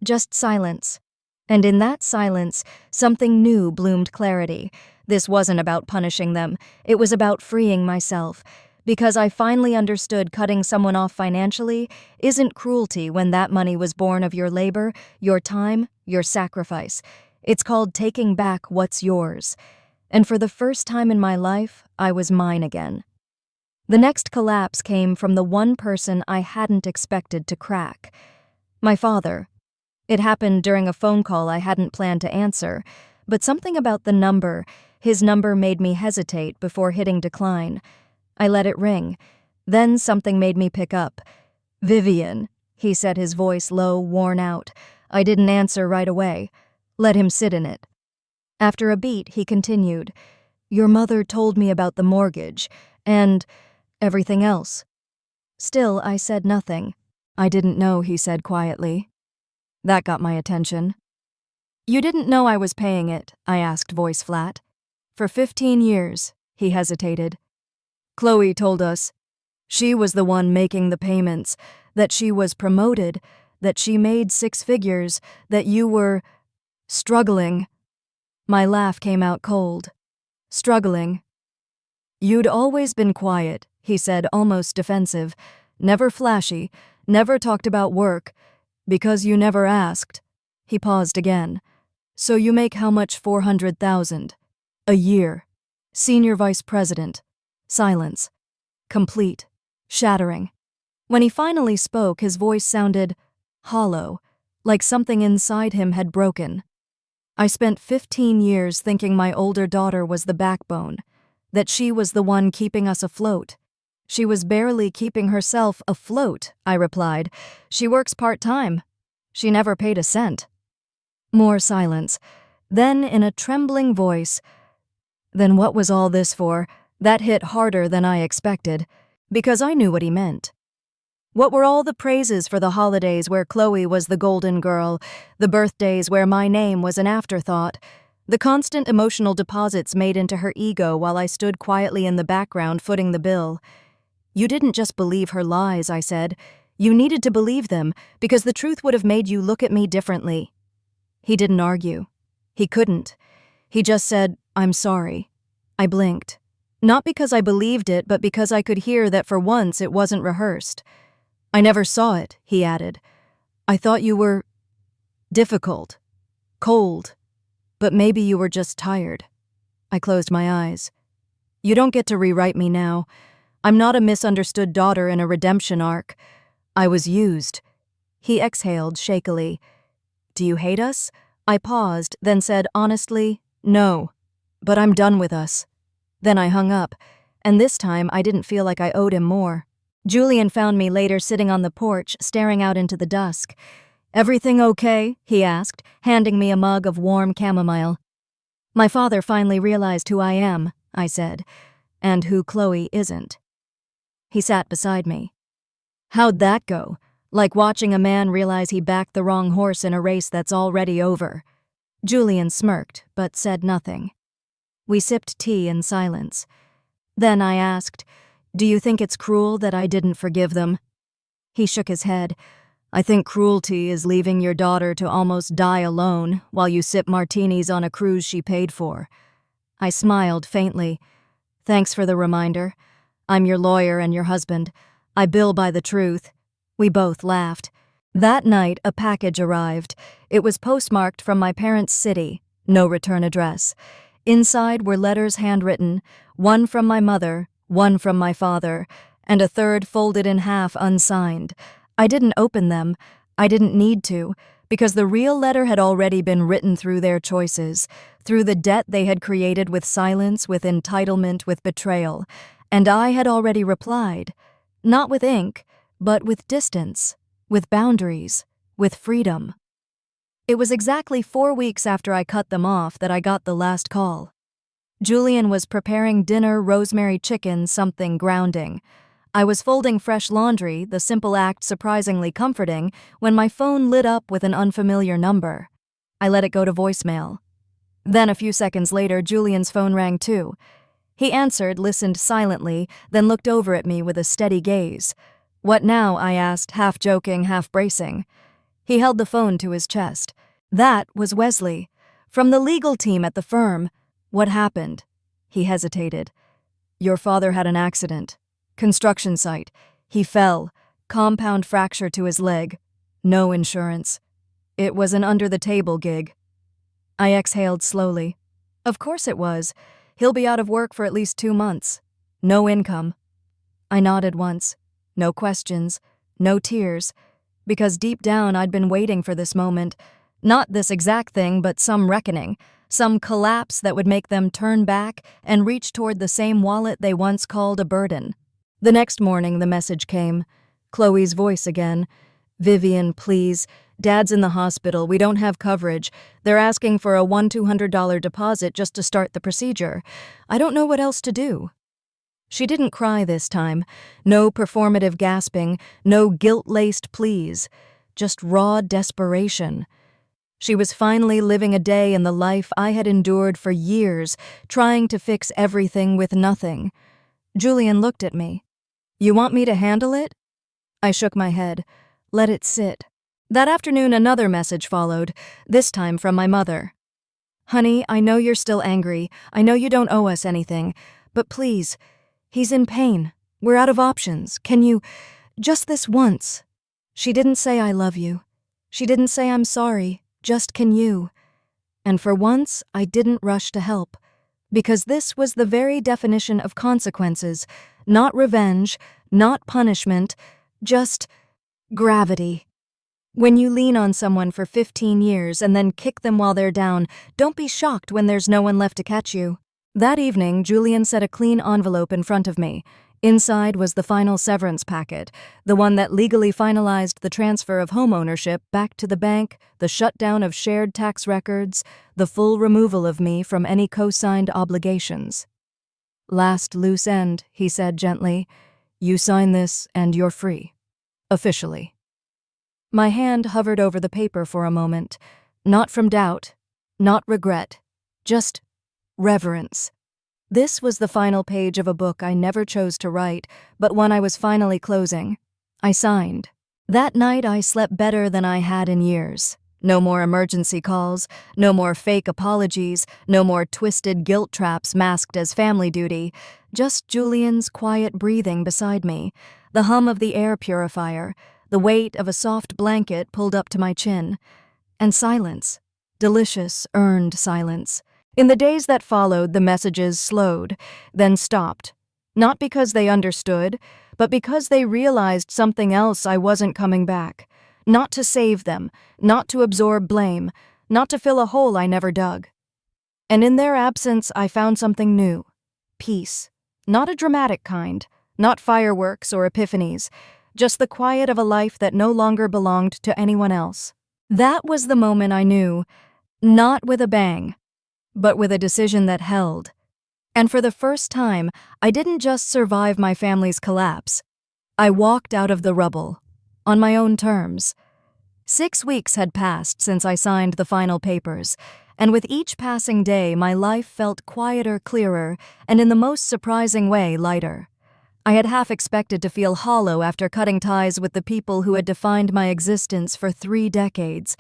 Just silence. And in that silence, something new bloomed clarity. This wasn't about punishing them. It was about freeing myself. Because I finally understood cutting someone off financially isn't cruelty when that money was born of your labor, your time, your sacrifice. It's called taking back what's yours. And for the first time in my life, I was mine again. The next collapse came from the one person I hadn't expected to crack. My father. It happened during a phone call I hadn't planned to answer, but something about the number, his number, made me hesitate before hitting decline. I let it ring. Then something made me pick up. "Vivian," he said, his voice low, worn out. I didn't answer right away. Let him sit in it. After a beat, he continued, "Your mother told me about the mortgage, and everything else." Still, I said nothing. "I didn't know," he said quietly. That got my attention. "You didn't know I was paying it?" I asked, voice flat. "For 15 years, he hesitated. "Chloe told us. She was the one making the payments, that she was promoted, that she made 6 figures, that you were struggling." My laugh came out cold. "Struggling?" "You'd always been quiet," he said, almost defensive. "Never flashy, never talked about work, because you never asked." He paused again. "So you make how much? 400,000 a year. Senior vice president." Silence. Complete. Shattering. When he finally spoke, his voice sounded hollow, like something inside him had broken. "I spent 15 years thinking my older daughter was the backbone, that she was the one keeping us afloat. She was barely keeping herself afloat," I replied. "She works part-time. She never paid a cent." More silence. Then, in a trembling voice, "Then what was all this for?" That hit harder than I expected, because I knew what he meant. What were all the praises for the holidays where Chloe was the golden girl, the birthdays where my name was an afterthought, the constant emotional deposits made into her ego while I stood quietly in the background footing the bill? "You didn't just believe her lies," I said. "You needed to believe them, because the truth would have made you look at me differently." He didn't argue. He couldn't. He just said, "I'm sorry." I blinked. Not because I believed it, but because I could hear that for once it wasn't rehearsed. "I never saw it," he added. "I thought you were difficult, cold, but maybe you were just tired." I closed my eyes. "You don't get to rewrite me now. I'm not a misunderstood daughter in a redemption arc. I was used." He exhaled shakily. "Do you hate us?" I paused, then said honestly, "No, but I'm done with us." Then I hung up, and this time I didn't feel like I owed him more. Julian found me later sitting on the porch, staring out into the dusk. "Everything okay?" he asked, handing me a mug of warm chamomile. "My father finally realized who I am," I said, "and who Chloe isn't." He sat beside me. "How'd that go? Like watching a man realize he backed the wrong horse in a race that's already over." Julian smirked, but said nothing. We sipped tea in silence. Then I asked, "Do you think it's cruel that I didn't forgive them?" He shook his head. "I think cruelty is leaving your daughter to almost die alone while you sip martinis on a cruise she paid for." I smiled faintly. "Thanks for the reminder. I'm your lawyer and your husband. I bill by the truth." We both laughed. That night, a package arrived. It was postmarked from my parents' city, no return address. Inside were letters handwritten, one from my mother, one from my father, and a third folded in half unsigned. I didn't open them. I didn't need to, because the real letter had already been written through their choices, through the debt they had created with silence, with entitlement, with betrayal. And I had already replied, not with ink, but with distance, with boundaries, with freedom. It was exactly 4 weeks after I cut them off that I got the last call. Julian was preparing dinner rosemary chicken, something grounding. I was folding fresh laundry, the simple act surprisingly comforting, when my phone lit up with an unfamiliar number. I let it go to voicemail. Then a few seconds later, Julian's phone rang too. He answered, listened silently, then looked over at me with a steady gaze. "What now?" I asked, half joking, half bracing. He held the phone to his chest. "That was Wesley, from the legal team at the firm." "What happened?" He hesitated. "Your father had an accident. Construction site. He fell. Compound fracture to his leg. No insurance. It was an under-the-table gig." I exhaled slowly. Of course it was. He'll be out of work for at least 2 months. No income. I nodded once. No questions. No tears. Because deep down I'd been waiting for this moment. Not this exact thing, but some reckoning. Some collapse that would make them turn back and reach toward the same wallet they once called a burden. The next morning the message came. Chloe's voice again. "Vivian, please. Dad's in the hospital. We don't have coverage. They're asking for a $1,200 deposit just to start the procedure. I don't know what else to do." She didn't cry this time. No performative gasping, no guilt-laced pleas. Just raw desperation. She was finally living a day in the life I had endured for years, trying to fix everything with nothing. Julian looked at me. "You want me to handle it?" I shook my head. Let it sit. That afternoon another message followed, this time from my mother. "Honey, I know you're still angry. I know you don't owe us anything. But please, he's in pain. We're out of options. Can you, just this once?" She didn't say "I love you." She didn't say "I'm sorry." Just "can you?" And for once, I didn't rush to help. Because this was the very definition of consequences. Not revenge, not punishment, just gravity. When you lean on someone for 15 years and then kick them while they're down, don't be shocked when there's no one left to catch you. That evening, Julian set a clean envelope in front of me. Inside was the final severance packet, the one that legally finalized the transfer of home ownership back to the bank, the shutdown of shared tax records, the full removal of me from any co-signed obligations. "Last loose end," he said gently. "You sign this and you're free. Officially." My hand hovered over the paper for a moment, not from doubt, not regret, just reverence. This was the final page of a book I never chose to write, but one I was finally closing. I signed. That night I slept better than I had in years. No more emergency calls, no more fake apologies, no more twisted guilt traps masked as family duty, just Julian's quiet breathing beside me, the hum of the air purifier, the weight of a soft blanket pulled up to my chin, and silence, delicious, earned silence. In the days that followed, the messages slowed, then stopped. Not because they understood, but because they realized something else. I wasn't coming back. Not to save them, not to absorb blame, not to fill a hole I never dug. And in their absence, I found something new. Peace. Not a dramatic kind, not fireworks or epiphanies, just the quiet of a life that no longer belonged to anyone else. That was the moment I knew, not with a bang, but with a decision that held. And for the first time, I didn't just survive my family's collapse. I walked out of the rubble, on my own terms. 6 weeks had passed since I signed the final papers, and with each passing day my life felt quieter, clearer, and in the most surprising way, lighter. I had half expected to feel hollow after cutting ties with the people who had defined my existence for 3 decades.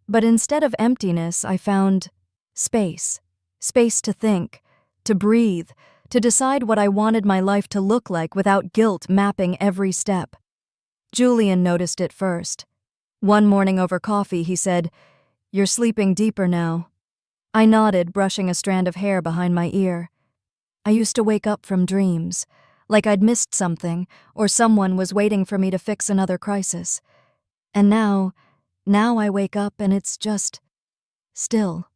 But instead of emptiness, I found space. Space to think, to breathe, to decide what I wanted my life to look like without guilt mapping every step. Julian noticed it first. One morning over coffee, he said, "You're sleeping deeper now." I nodded, brushing a strand of hair behind my ear. I used to wake up from dreams, like I'd missed something, or someone was waiting for me to fix another crisis. And now I wake up and it's just still.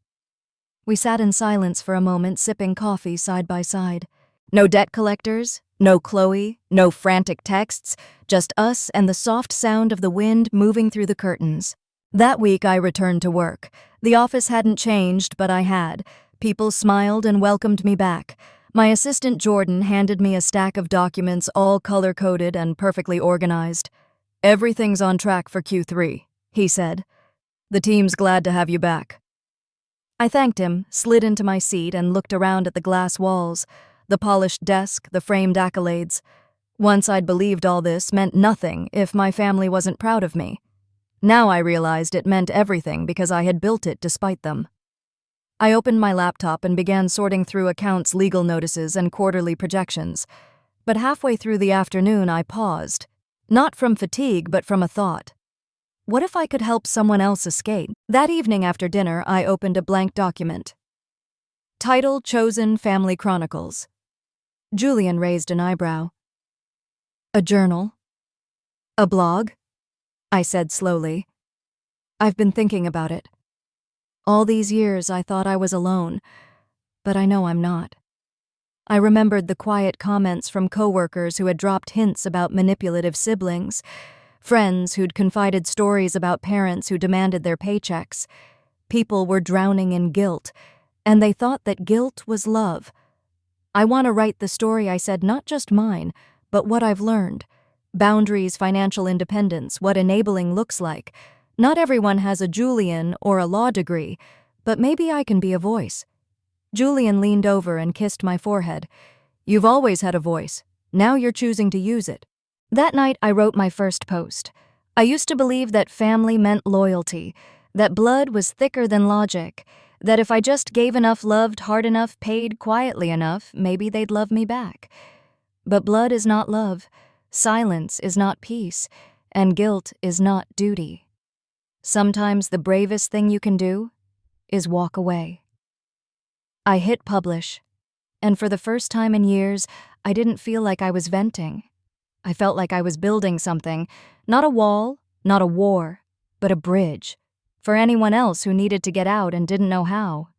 We sat in silence for a moment, sipping coffee side by side. No debt collectors, no Chloe, no frantic texts, just us and the soft sound of the wind moving through the curtains. That week I returned to work. The office hadn't changed, but I had. People smiled and welcomed me back. My assistant Jordan handed me a stack of documents all color-coded and perfectly organized. "Everything's on track for Q3, he said. "The team's glad to have you back." I thanked him, slid into my seat, and looked around at the glass walls, the polished desk, the framed accolades. Once I'd believed all this meant nothing if my family wasn't proud of me. Now I realized it meant everything because I had built it despite them. I opened my laptop and began sorting through accounts, legal notices, and quarterly projections. But halfway through the afternoon, I paused. Not from fatigue, but from a thought. What if I could help someone else escape? That evening after dinner, I opened a blank document. Title: Chosen Family Chronicles. Julian raised an eyebrow. "A journal? A blog?" I said slowly. "I've been thinking about it. All these years I thought I was alone, but I know I'm not." I remembered the quiet comments from coworkers who had dropped hints about manipulative siblings, friends who'd confided stories about parents who demanded their paychecks. People were drowning in guilt, and they thought that guilt was love. "I want to write the story," I said, "not just mine, but what I've learned. Boundaries, financial independence, what enabling looks like. Not everyone has a Julian or a law degree, but maybe I can be a voice." Julian leaned over and kissed my forehead. "You've always had a voice. Now you're choosing to use it." That night, I wrote my first post. I used to believe that family meant loyalty, that blood was thicker than logic, that if I just gave enough, loved hard enough, paid quietly enough, maybe they'd love me back. But blood is not love, silence is not peace, and guilt is not duty. Sometimes the bravest thing you can do is walk away. I hit publish, and for the first time in years, I didn't feel like I was venting. I felt like I was building something, not a wall, not a war, but a bridge, for anyone else who needed to get out and didn't know how.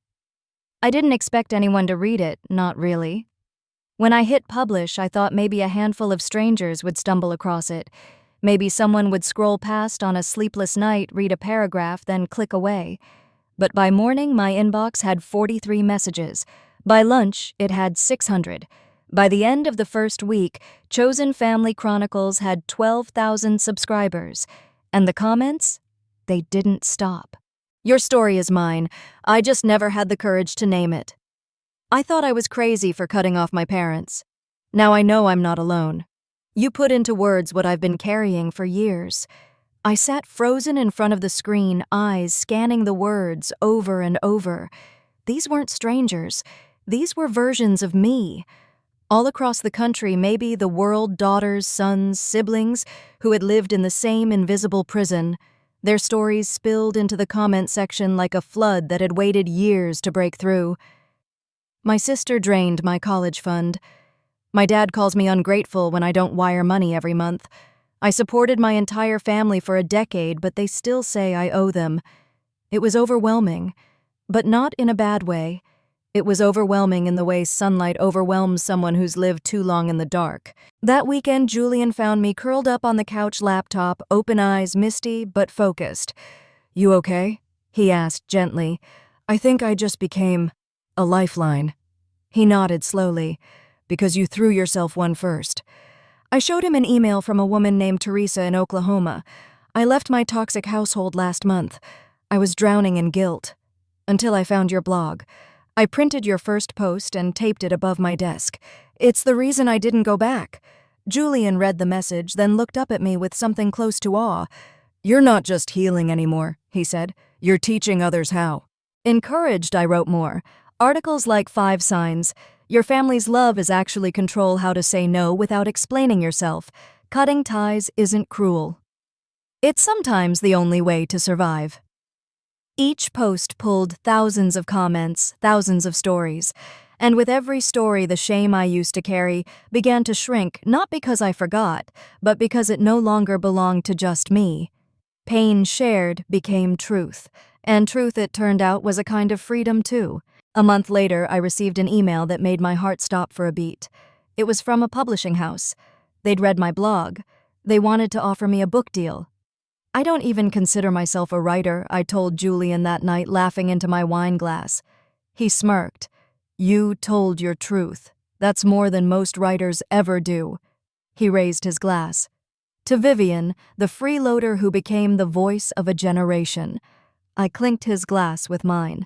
I didn't expect anyone to read it, not really. When I hit publish, I thought maybe a handful of strangers would stumble across it. Maybe someone would scroll past on a sleepless night, read a paragraph, then click away. But by morning, my inbox had 43 messages. By lunch, it had 600. By the end of the first week, Chosen Family Chronicles had 12,000 subscribers. And the comments? They didn't stop. "Your story is mine. I just never had the courage to name it." I thought I was crazy for cutting off my parents. Now I know I'm not alone. You put into words what I've been carrying for years. I sat frozen in front of the screen, eyes scanning the words over and over. These weren't strangers. These were versions of me. All across the country, maybe the world, daughters, sons, siblings who had lived in the same invisible prison. Their stories spilled into the comment section like a flood that had waited years to break through. My sister drained my college fund. My dad calls me ungrateful when I don't wire money every month. I supported my entire family for a decade, but they still say I owe them. It was overwhelming, but not in a bad way. It was overwhelming in the way sunlight overwhelms someone who's lived too long in the dark. That weekend, Julian found me curled up on the couch, laptop, open eyes, misty but focused. "You okay?" he asked gently. "I think I just became a lifeline." He nodded slowly. "Because you threw yourself one first." I showed him an email from a woman named Teresa in Oklahoma. "I left my toxic household last month. I was drowning in guilt. Until I found your blog. I printed your first post and taped it above my desk. It's the reason I didn't go back." Julian read the message, then looked up at me with something close to awe. "You're not just healing anymore," he said. "You're teaching others how." Encouraged, I wrote more. Articles like 5 Signs. Your family's love is actually control how to say no without explaining yourself. Cutting ties isn't cruel. It's sometimes the only way to survive. Each post pulled thousands of comments, thousands of stories. And with every story, the shame I used to carry began to shrink, not because I forgot, but because it no longer belonged to just me. Pain shared became truth. And truth, it turned out, was a kind of freedom too. A month later, I received an email that made my heart stop for a beat. It was from a publishing house. They'd read my blog. They wanted to offer me a book deal. "I don't even consider myself a writer," I told Julian that night, laughing into my wine glass. He smirked. You told your truth. That's more than most writers ever do. He raised his glass. To Vivian, the freeloader who became the voice of a generation. I clinked his glass with mine.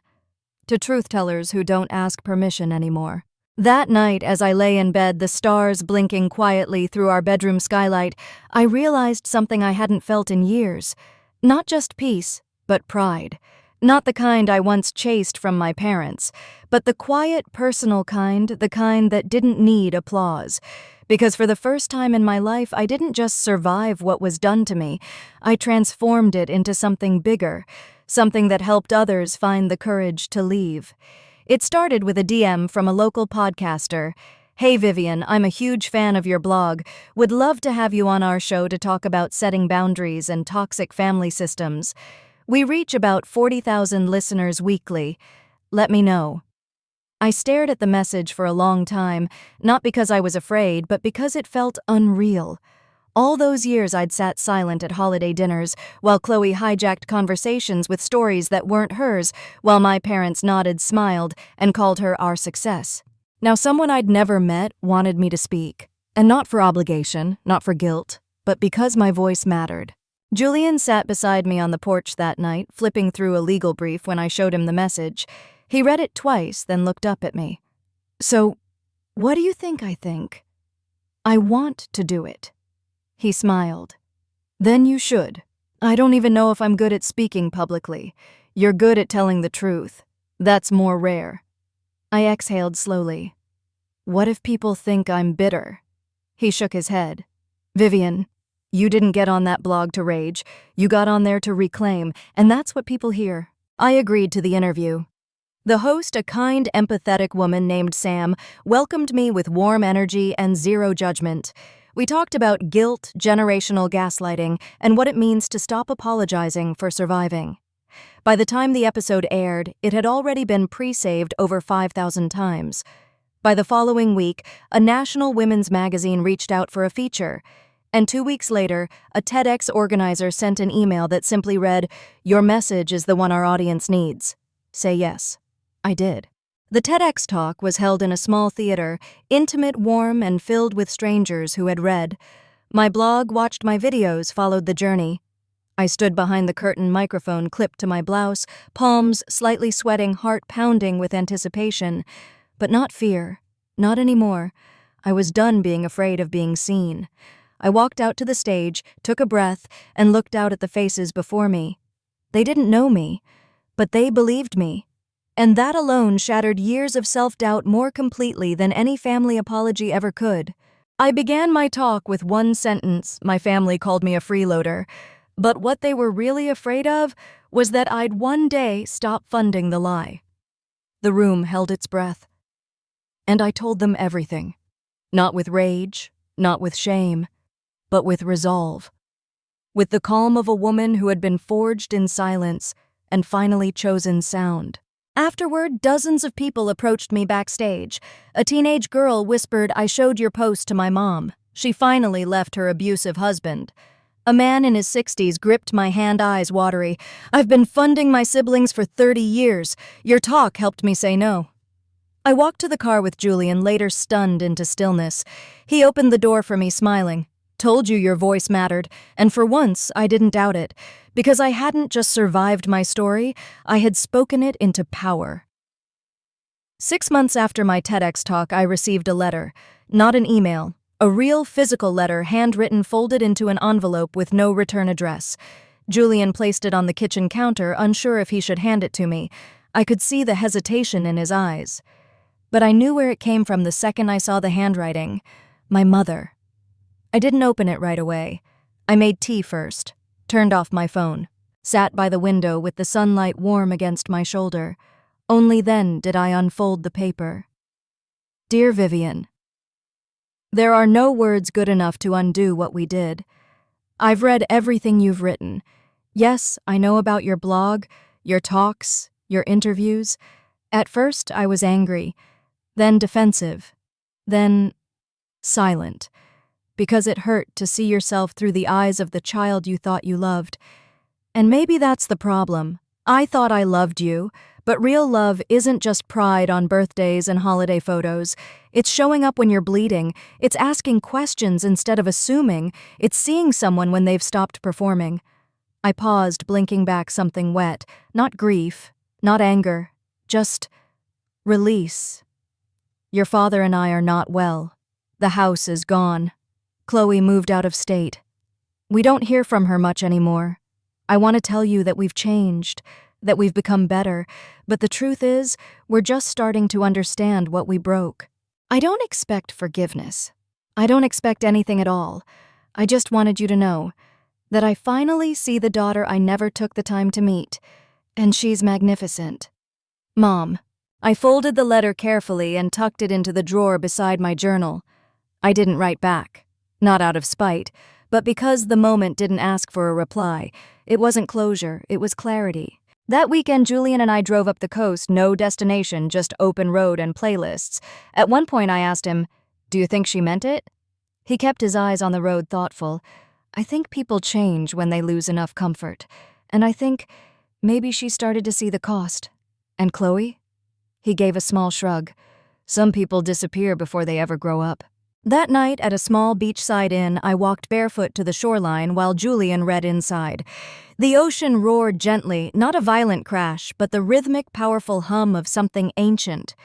To truth-tellers who don't ask permission anymore. That night, as I lay in bed, the stars blinking quietly through our bedroom skylight, I realized something I hadn't felt in years. Not just peace, but pride. Not the kind I once chased from my parents, but the quiet, personal kind, the kind that didn't need applause. Because for the first time in my life, I didn't just survive what was done to me. I transformed it into something bigger, something that helped others find the courage to leave. It started with a DM from a local podcaster. Hey Vivian, I'm a huge fan of your blog. Would love to have you on our show to talk about setting boundaries and toxic family systems. We reach about 40,000 listeners weekly. Let me know. I stared at the message for a long time, not because I was afraid, but because it felt unreal. All those years I'd sat silent at holiday dinners, while Chloe hijacked conversations with stories that weren't hers, while my parents nodded, smiled, and called her our success. Now someone I'd never met wanted me to speak. And not for obligation, not for guilt, but because my voice mattered. Julian sat beside me on the porch that night, flipping through a legal brief when I showed him the message. He read it twice, then looked up at me. So, what do you think I think? I want to do it. He smiled. Then you should. I don't even know if I'm good at speaking publicly. You're good at telling the truth. That's more rare. I exhaled slowly. What if people think I'm bitter? He shook his head. Vivian, you didn't get on that blog to rage. You got on there to reclaim, and that's what people hear. I agreed to the interview. The host, a kind, empathetic woman named Sam, welcomed me with warm energy and zero judgment. We talked about guilt, generational gaslighting, and what it means to stop apologizing for surviving. By the time the episode aired, it had already been pre-saved over 5,000 times. By the following week, a national women's magazine reached out for a feature. And 2 weeks later, a TEDx organizer sent an email that simply read, "Your message is the one our audience needs. Say yes." I did. The TEDx talk was held in a small theater, intimate, warm, and filled with strangers who had read. My blog, watched my videos, followed the journey. I stood behind the curtain, microphone clipped to my blouse, palms slightly sweating, heart pounding with anticipation. But not fear. Not anymore. I was done being afraid of being seen. I walked out to the stage, took a breath, and looked out at the faces before me. They didn't know me, but they believed me. And that alone shattered years of self-doubt more completely than any family apology ever could. I began my talk with one sentence. My family called me a freeloader. But what they were really afraid of was that I'd one day stop funding the lie. The room held its breath. And I told them everything. Not with rage, not with shame, but with resolve. With the calm of a woman who had been forged in silence and finally chosen sound. Afterward, dozens of people approached me backstage. A teenage girl whispered, "I showed your post to my mom. She finally left her abusive husband." A man in his 60s gripped my hand, eyes watery. "I've been funding my siblings for 30 years. Your talk helped me say no." I walked to the car with Julian, later stunned into stillness. He opened the door for me, smiling. "Told you your voice mattered, and for once I didn't doubt it. Because I hadn't just survived my story, I had spoken it into power." 6 months after my TEDx talk, I received a letter. Not an email. A real physical letter, handwritten, folded into an envelope with no return address. Julian placed it on the kitchen counter, unsure if he should hand it to me. I could see the hesitation in his eyes. But I knew where it came from the second I saw the handwriting. My mother. I didn't open it right away. I made tea first, turned off my phone, sat by the window with the sunlight warm against my shoulder. Only then did I unfold the paper. Dear Vivian, there are no words good enough to undo what we did. I've read everything you've written. Yes, I know about your blog, your talks, your interviews. At first, I was angry, then defensive, then silent. Because it hurt to see yourself through the eyes of the child you thought you loved. And maybe that's the problem. I thought I loved you, But real love isn't just pride on birthdays and holiday photos. It's showing up when you're bleeding. It's asking questions instead of assuming. It's seeing someone when they've stopped performing. I paused, blinking back something wet. Not grief, not anger, just release. Your father and I are not well. The house is gone. Chloe moved out of state. We don't hear from her much anymore. I want to tell you that we've changed, that we've become better, but the truth is, we're just starting to understand what we broke. I don't expect forgiveness. I don't expect anything at all. I just wanted you to know that I finally see the daughter I never took the time to meet, and she's magnificent. Mom. I folded the letter carefully and tucked it into the drawer beside my journal. I didn't write back, not out of spite, but because the moment didn't ask for a reply. It wasn't closure, it was clarity. That weekend, Julian and I drove up the coast, no destination, just open road and playlists. At one point I asked him, "Do you think she meant it?" He kept his eyes on the road, thoughtful. I think people change when they lose enough comfort. And I think maybe she started to see the cost. And Chloe? He gave a small shrug. Some people disappear before they ever grow up. That night, at a small beachside inn, I walked barefoot to the shoreline while Julian read inside. The ocean roared gently, not a violent crash, but the rhythmic, powerful hum of something ancient.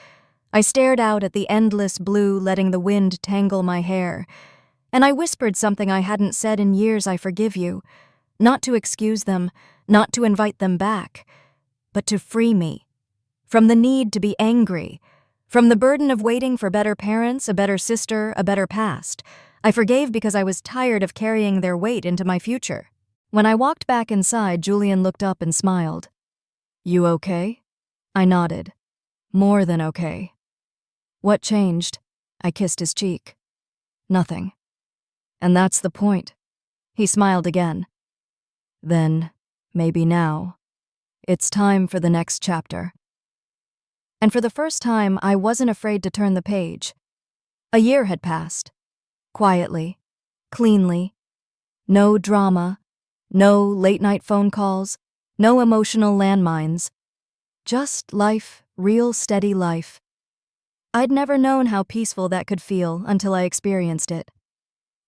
I stared out at the endless blue, letting the wind tangle my hair. And I whispered something I hadn't said in years. I forgive you. Not to excuse them, not to invite them back, but to free me. From the need to be angry. From the burden of waiting for better parents, a better sister, a better past. I forgave because I was tired of carrying their weight into my future. When I walked back inside, Julian looked up and smiled. "You okay?" I nodded. "More than okay." "What changed?" I kissed his cheek. "Nothing." "And that's the point." He smiled again. "Then, maybe now, it's time for the next chapter." And for the first time, I wasn't afraid to turn the page. A year had passed. Quietly, cleanly. No drama, no late-night phone calls, no emotional landmines. Just life, real steady life. I'd never known how peaceful that could feel until I experienced it.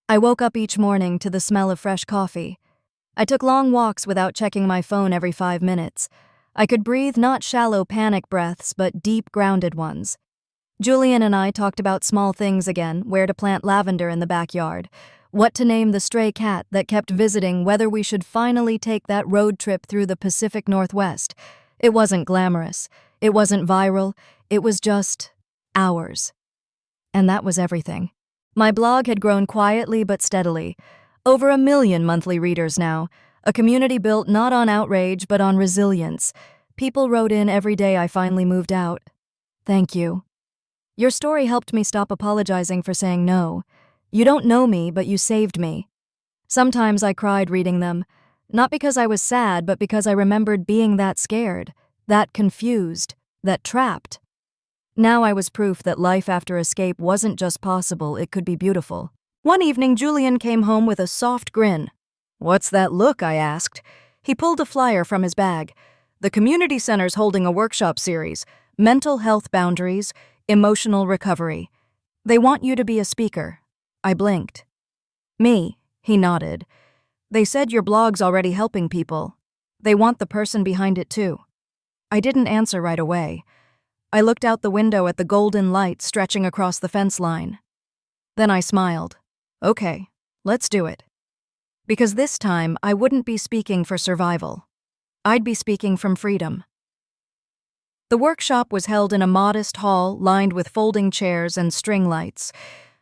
I woke up each morning to the smell of fresh coffee. I took long walks without checking my phone every 5 minutes. I could breathe not shallow panic breaths, but deep, grounded ones. Julian and I talked about small things again, where to plant lavender in the backyard, what to name the stray cat that kept visiting, whether we should finally take that road trip through the Pacific Northwest. It wasn't glamorous. It wasn't viral. It was just ours. And that was everything. My blog had grown quietly but steadily. Over 1 million monthly readers now. A community built not on outrage, but on resilience. People wrote in every day I finally moved out. "Thank you. Your story helped me stop apologizing for saying no. You don't know me, but you saved me." Sometimes I cried reading them, not because I was sad, but because I remembered being that scared, that confused, that trapped. Now I was proof that life after escape wasn't just possible, it could be beautiful. One evening, Julian came home with a soft grin. "What's that look?" I asked. He pulled a flyer from his bag. "The community center's holding a workshop series, Mental Health Boundaries, Emotional Recovery. They want you to be a speaker." I blinked. "Me?" He nodded. "They said your blog's already helping people. They want the person behind it too." I didn't answer right away. I looked out the window at the golden light stretching across the fence line. Then I smiled. "Okay, let's do it." Because this time, I wouldn't be speaking for survival. I'd be speaking from freedom. The workshop was held in a modest hall lined with folding chairs and string lights.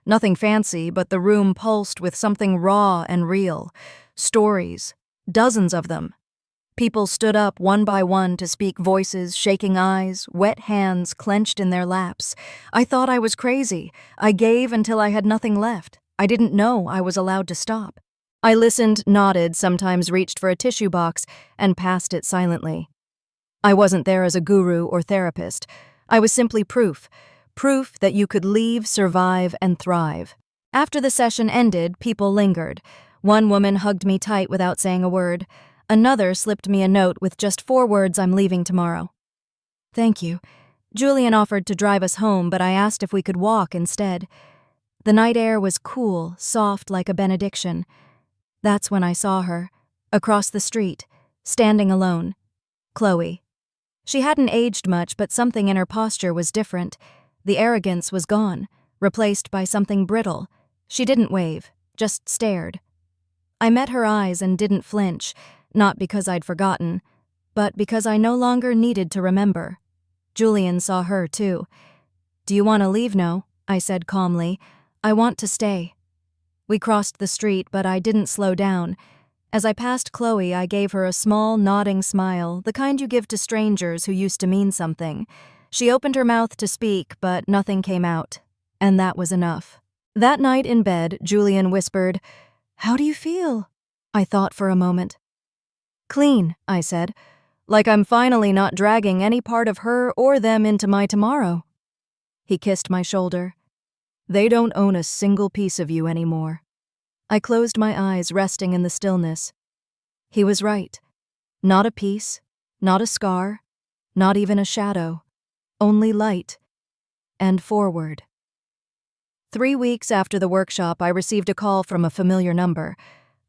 Nothing fancy, but the room pulsed with something raw and real. Stories, dozens of them. People stood up one by one to speak, voices, shaking eyes, wet hands clenched in their laps. I thought I was crazy. I gave until I had nothing left. I didn't know I was allowed to stop. I listened, nodded, sometimes reached for a tissue box, and passed it silently. I wasn't there as a guru or therapist. I was simply proof that you could leave, survive, and thrive. After the session ended, people lingered. One woman hugged me tight without saying a word. Another slipped me a note with just 4 words, "I'm leaving tomorrow." Thank you. Julian offered to drive us home, but I asked if we could walk instead. The night air was cool, soft like a benediction. That's when I saw her, across the street, standing alone. Chloe. She hadn't aged much, but something in her posture was different. The arrogance was gone, replaced by something brittle. She didn't wave, just stared. I met her eyes and didn't flinch, not because I'd forgotten, but because I no longer needed to remember. Julian saw her, too. "Do you want to leave now?" I said calmly. "I want to stay." We crossed the street, but I didn't slow down. As I passed Chloe, I gave her a small, nodding smile, the kind you give to strangers who used to mean something. She opened her mouth to speak, but nothing came out, and that was enough. That night in bed, Julian whispered, "How do you feel?" I thought for a moment. "Clean," I said, "like I'm finally not dragging any part of her or them into my tomorrow." He kissed my shoulder. "They don't own a single piece of you anymore." I closed my eyes, resting in the stillness. He was right. Not a piece, not a scar, not even a shadow. Only light. And forward. 3 weeks after the workshop, I received a call from a familiar number.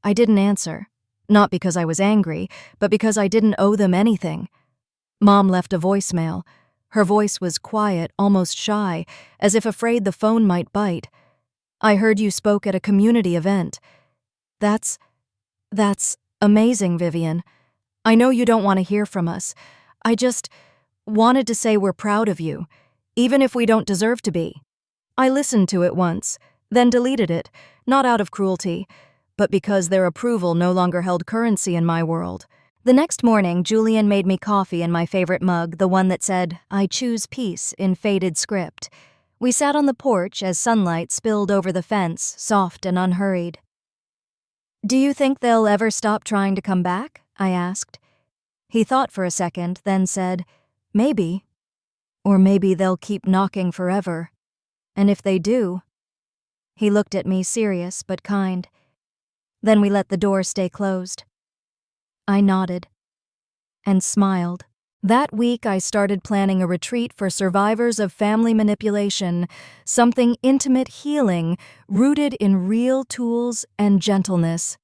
I didn't answer. Not because I was angry, but because I didn't owe them anything. Mom left a voicemail. Her voice was quiet, almost shy, as if afraid the phone might bite. "I heard you spoke at a community event." That's amazing, Vivian. I know you don't want to hear from us. I just wanted to say we're proud of you, even if we don't deserve to be." I listened to it once, then deleted it, not out of cruelty, but because their approval no longer held currency in my world. The next morning, Julian made me coffee in my favorite mug, the one that said, "I choose peace," in faded script. We sat on the porch as sunlight spilled over the fence, soft and unhurried. "Do you think they'll ever stop trying to come back?" I asked. He thought for a second, then said, "Maybe. Or maybe they'll keep knocking forever. And if they do..." He looked at me, serious but kind. Then we let the door stay closed. I nodded. And smiled. That week, I started planning a retreat for survivors of family manipulation, something intimate, healing, rooted in real tools and gentleness.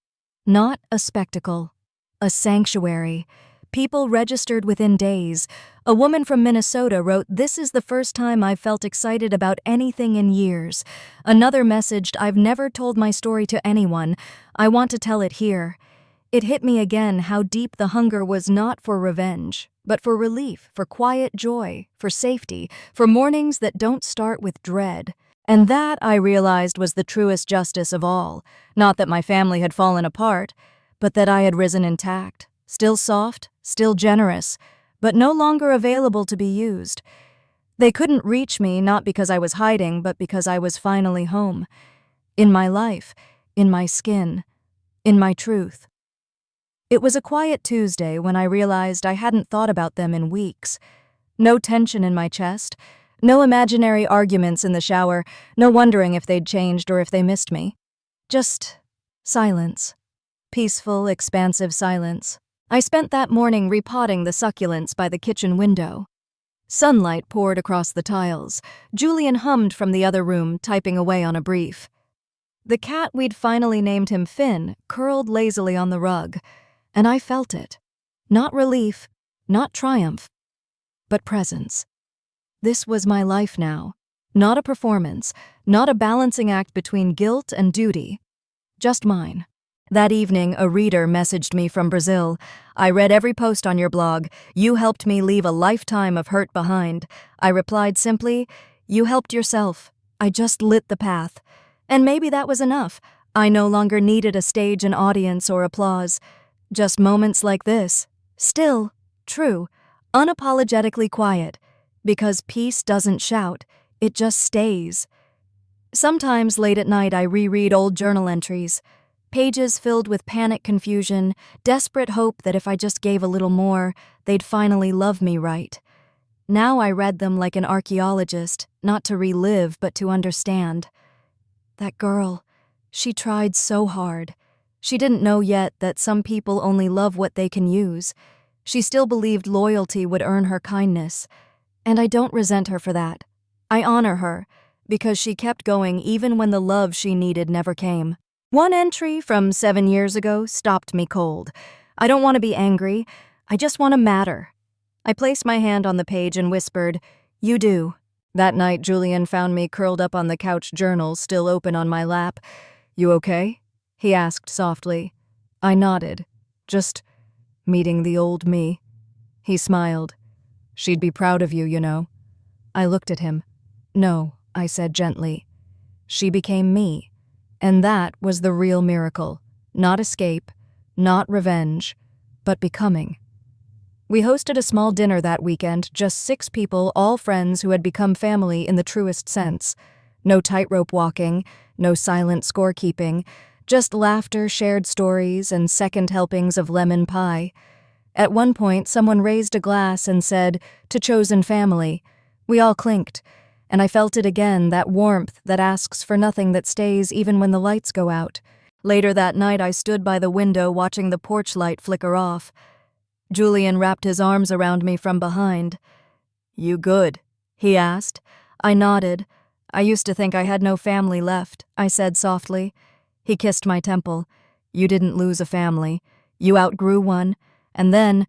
Not a spectacle. A sanctuary. People registered within days. A woman from Minnesota wrote, "This is the first time I've felt excited about anything in years." Another messaged, "I've never told my story to anyone. I want to tell it here." It hit me again how deep the hunger was, not for revenge, but for relief, for quiet joy, for safety, for mornings that don't start with dread. And that, I realized, was the truest justice of all. Not that my family had fallen apart, but that I had risen intact, still soft, still generous, but no longer available to be used. They couldn't reach me, not because I was hiding, but because I was finally home. In my life, in my skin, in my truth. It was a quiet Tuesday when I realized I hadn't thought about them in weeks. No tension in my chest, no imaginary arguments in the shower, no wondering if they'd changed or if they missed me. Just silence. Peaceful, expansive silence. I spent that morning repotting the succulents by the kitchen window. Sunlight poured across the tiles. Julian hummed from the other room, typing away on a brief. The cat we'd finally named him Finn curled lazily on the rug. And I felt it. Not relief, not triumph, but presence. This was my life now. Not a performance, not a balancing act between guilt and duty. Just mine. That evening, a reader messaged me from Brazil. "I read every post on your blog. You helped me leave a lifetime of hurt behind." I replied simply, "You helped yourself. I just lit the path." And maybe that was enough. I no longer needed a stage, an audience, or applause. Just moments like this. Still, true, unapologetically quiet. Because peace doesn't shout, it just stays. Sometimes late at night I reread old journal entries. Pages filled with panic, confusion, desperate hope that if I just gave a little more, they'd finally love me right. Now I read them like an archaeologist, not to relive but to understand. That girl, she tried so hard. She didn't know yet that some people only love what they can use. She still believed loyalty would earn her kindness. And I don't resent her for that. I honor her, because she kept going even when the love she needed never came. One entry from 7 years ago stopped me cold. I don't want to be angry, I just want to matter. I placed my hand on the page and whispered, "You do." That night, Julian found me curled up on the couch, journal still open on my lap. "You okay?" he asked softly. I nodded. "Just meeting the old me." He smiled. "She'd be proud of you, you know." I looked at him. "No," I said gently. "She became me. And that was the real miracle. Not escape, not revenge, but becoming." We hosted a small dinner that weekend, just 6 people, all friends who had become family in the truest sense. No tightrope walking, no silent scorekeeping, just laughter, shared stories, and second helpings of lemon pie. At one point, someone raised a glass and said, "To chosen family." We all clinked, and I felt it again, that warmth that asks for nothing, that stays even when the lights go out. Later that night, I stood by the window watching the porch light flicker off. Julian wrapped his arms around me from behind. "You good?" he asked. I nodded. "I used to think I had no family left," I said softly. He kissed my temple. "You didn't lose a family. You outgrew one, and then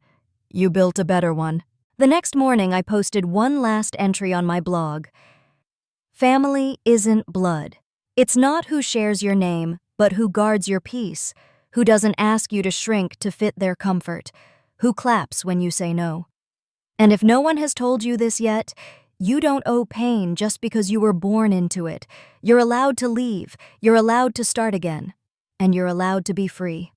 you built a better one." The next morning, I posted one last entry on my blog. Family isn't blood. It's not who shares your name, but who guards your peace, who doesn't ask you to shrink to fit their comfort, who claps when you say no. And if no one has told you this yet, you don't owe pain just because you were born into it. You're allowed to leave, you're allowed to start again, and you're allowed to be free.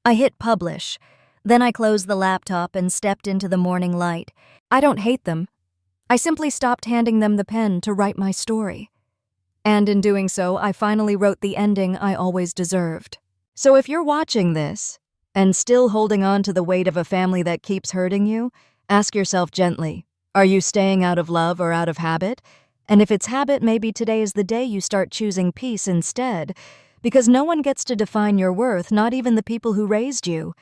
I hit publish. Then I closed the laptop and stepped into the morning light. I don't hate them. I simply stopped handing them the pen to write my story. And in doing so, I finally wrote the ending I always deserved. So if you're watching this, and still holding on to the weight of a family that keeps hurting you, ask yourself gently, are you staying out of love or out of habit? And if it's habit, maybe today is the day you start choosing peace instead, because no one gets to define your worth, not even the people who raised you.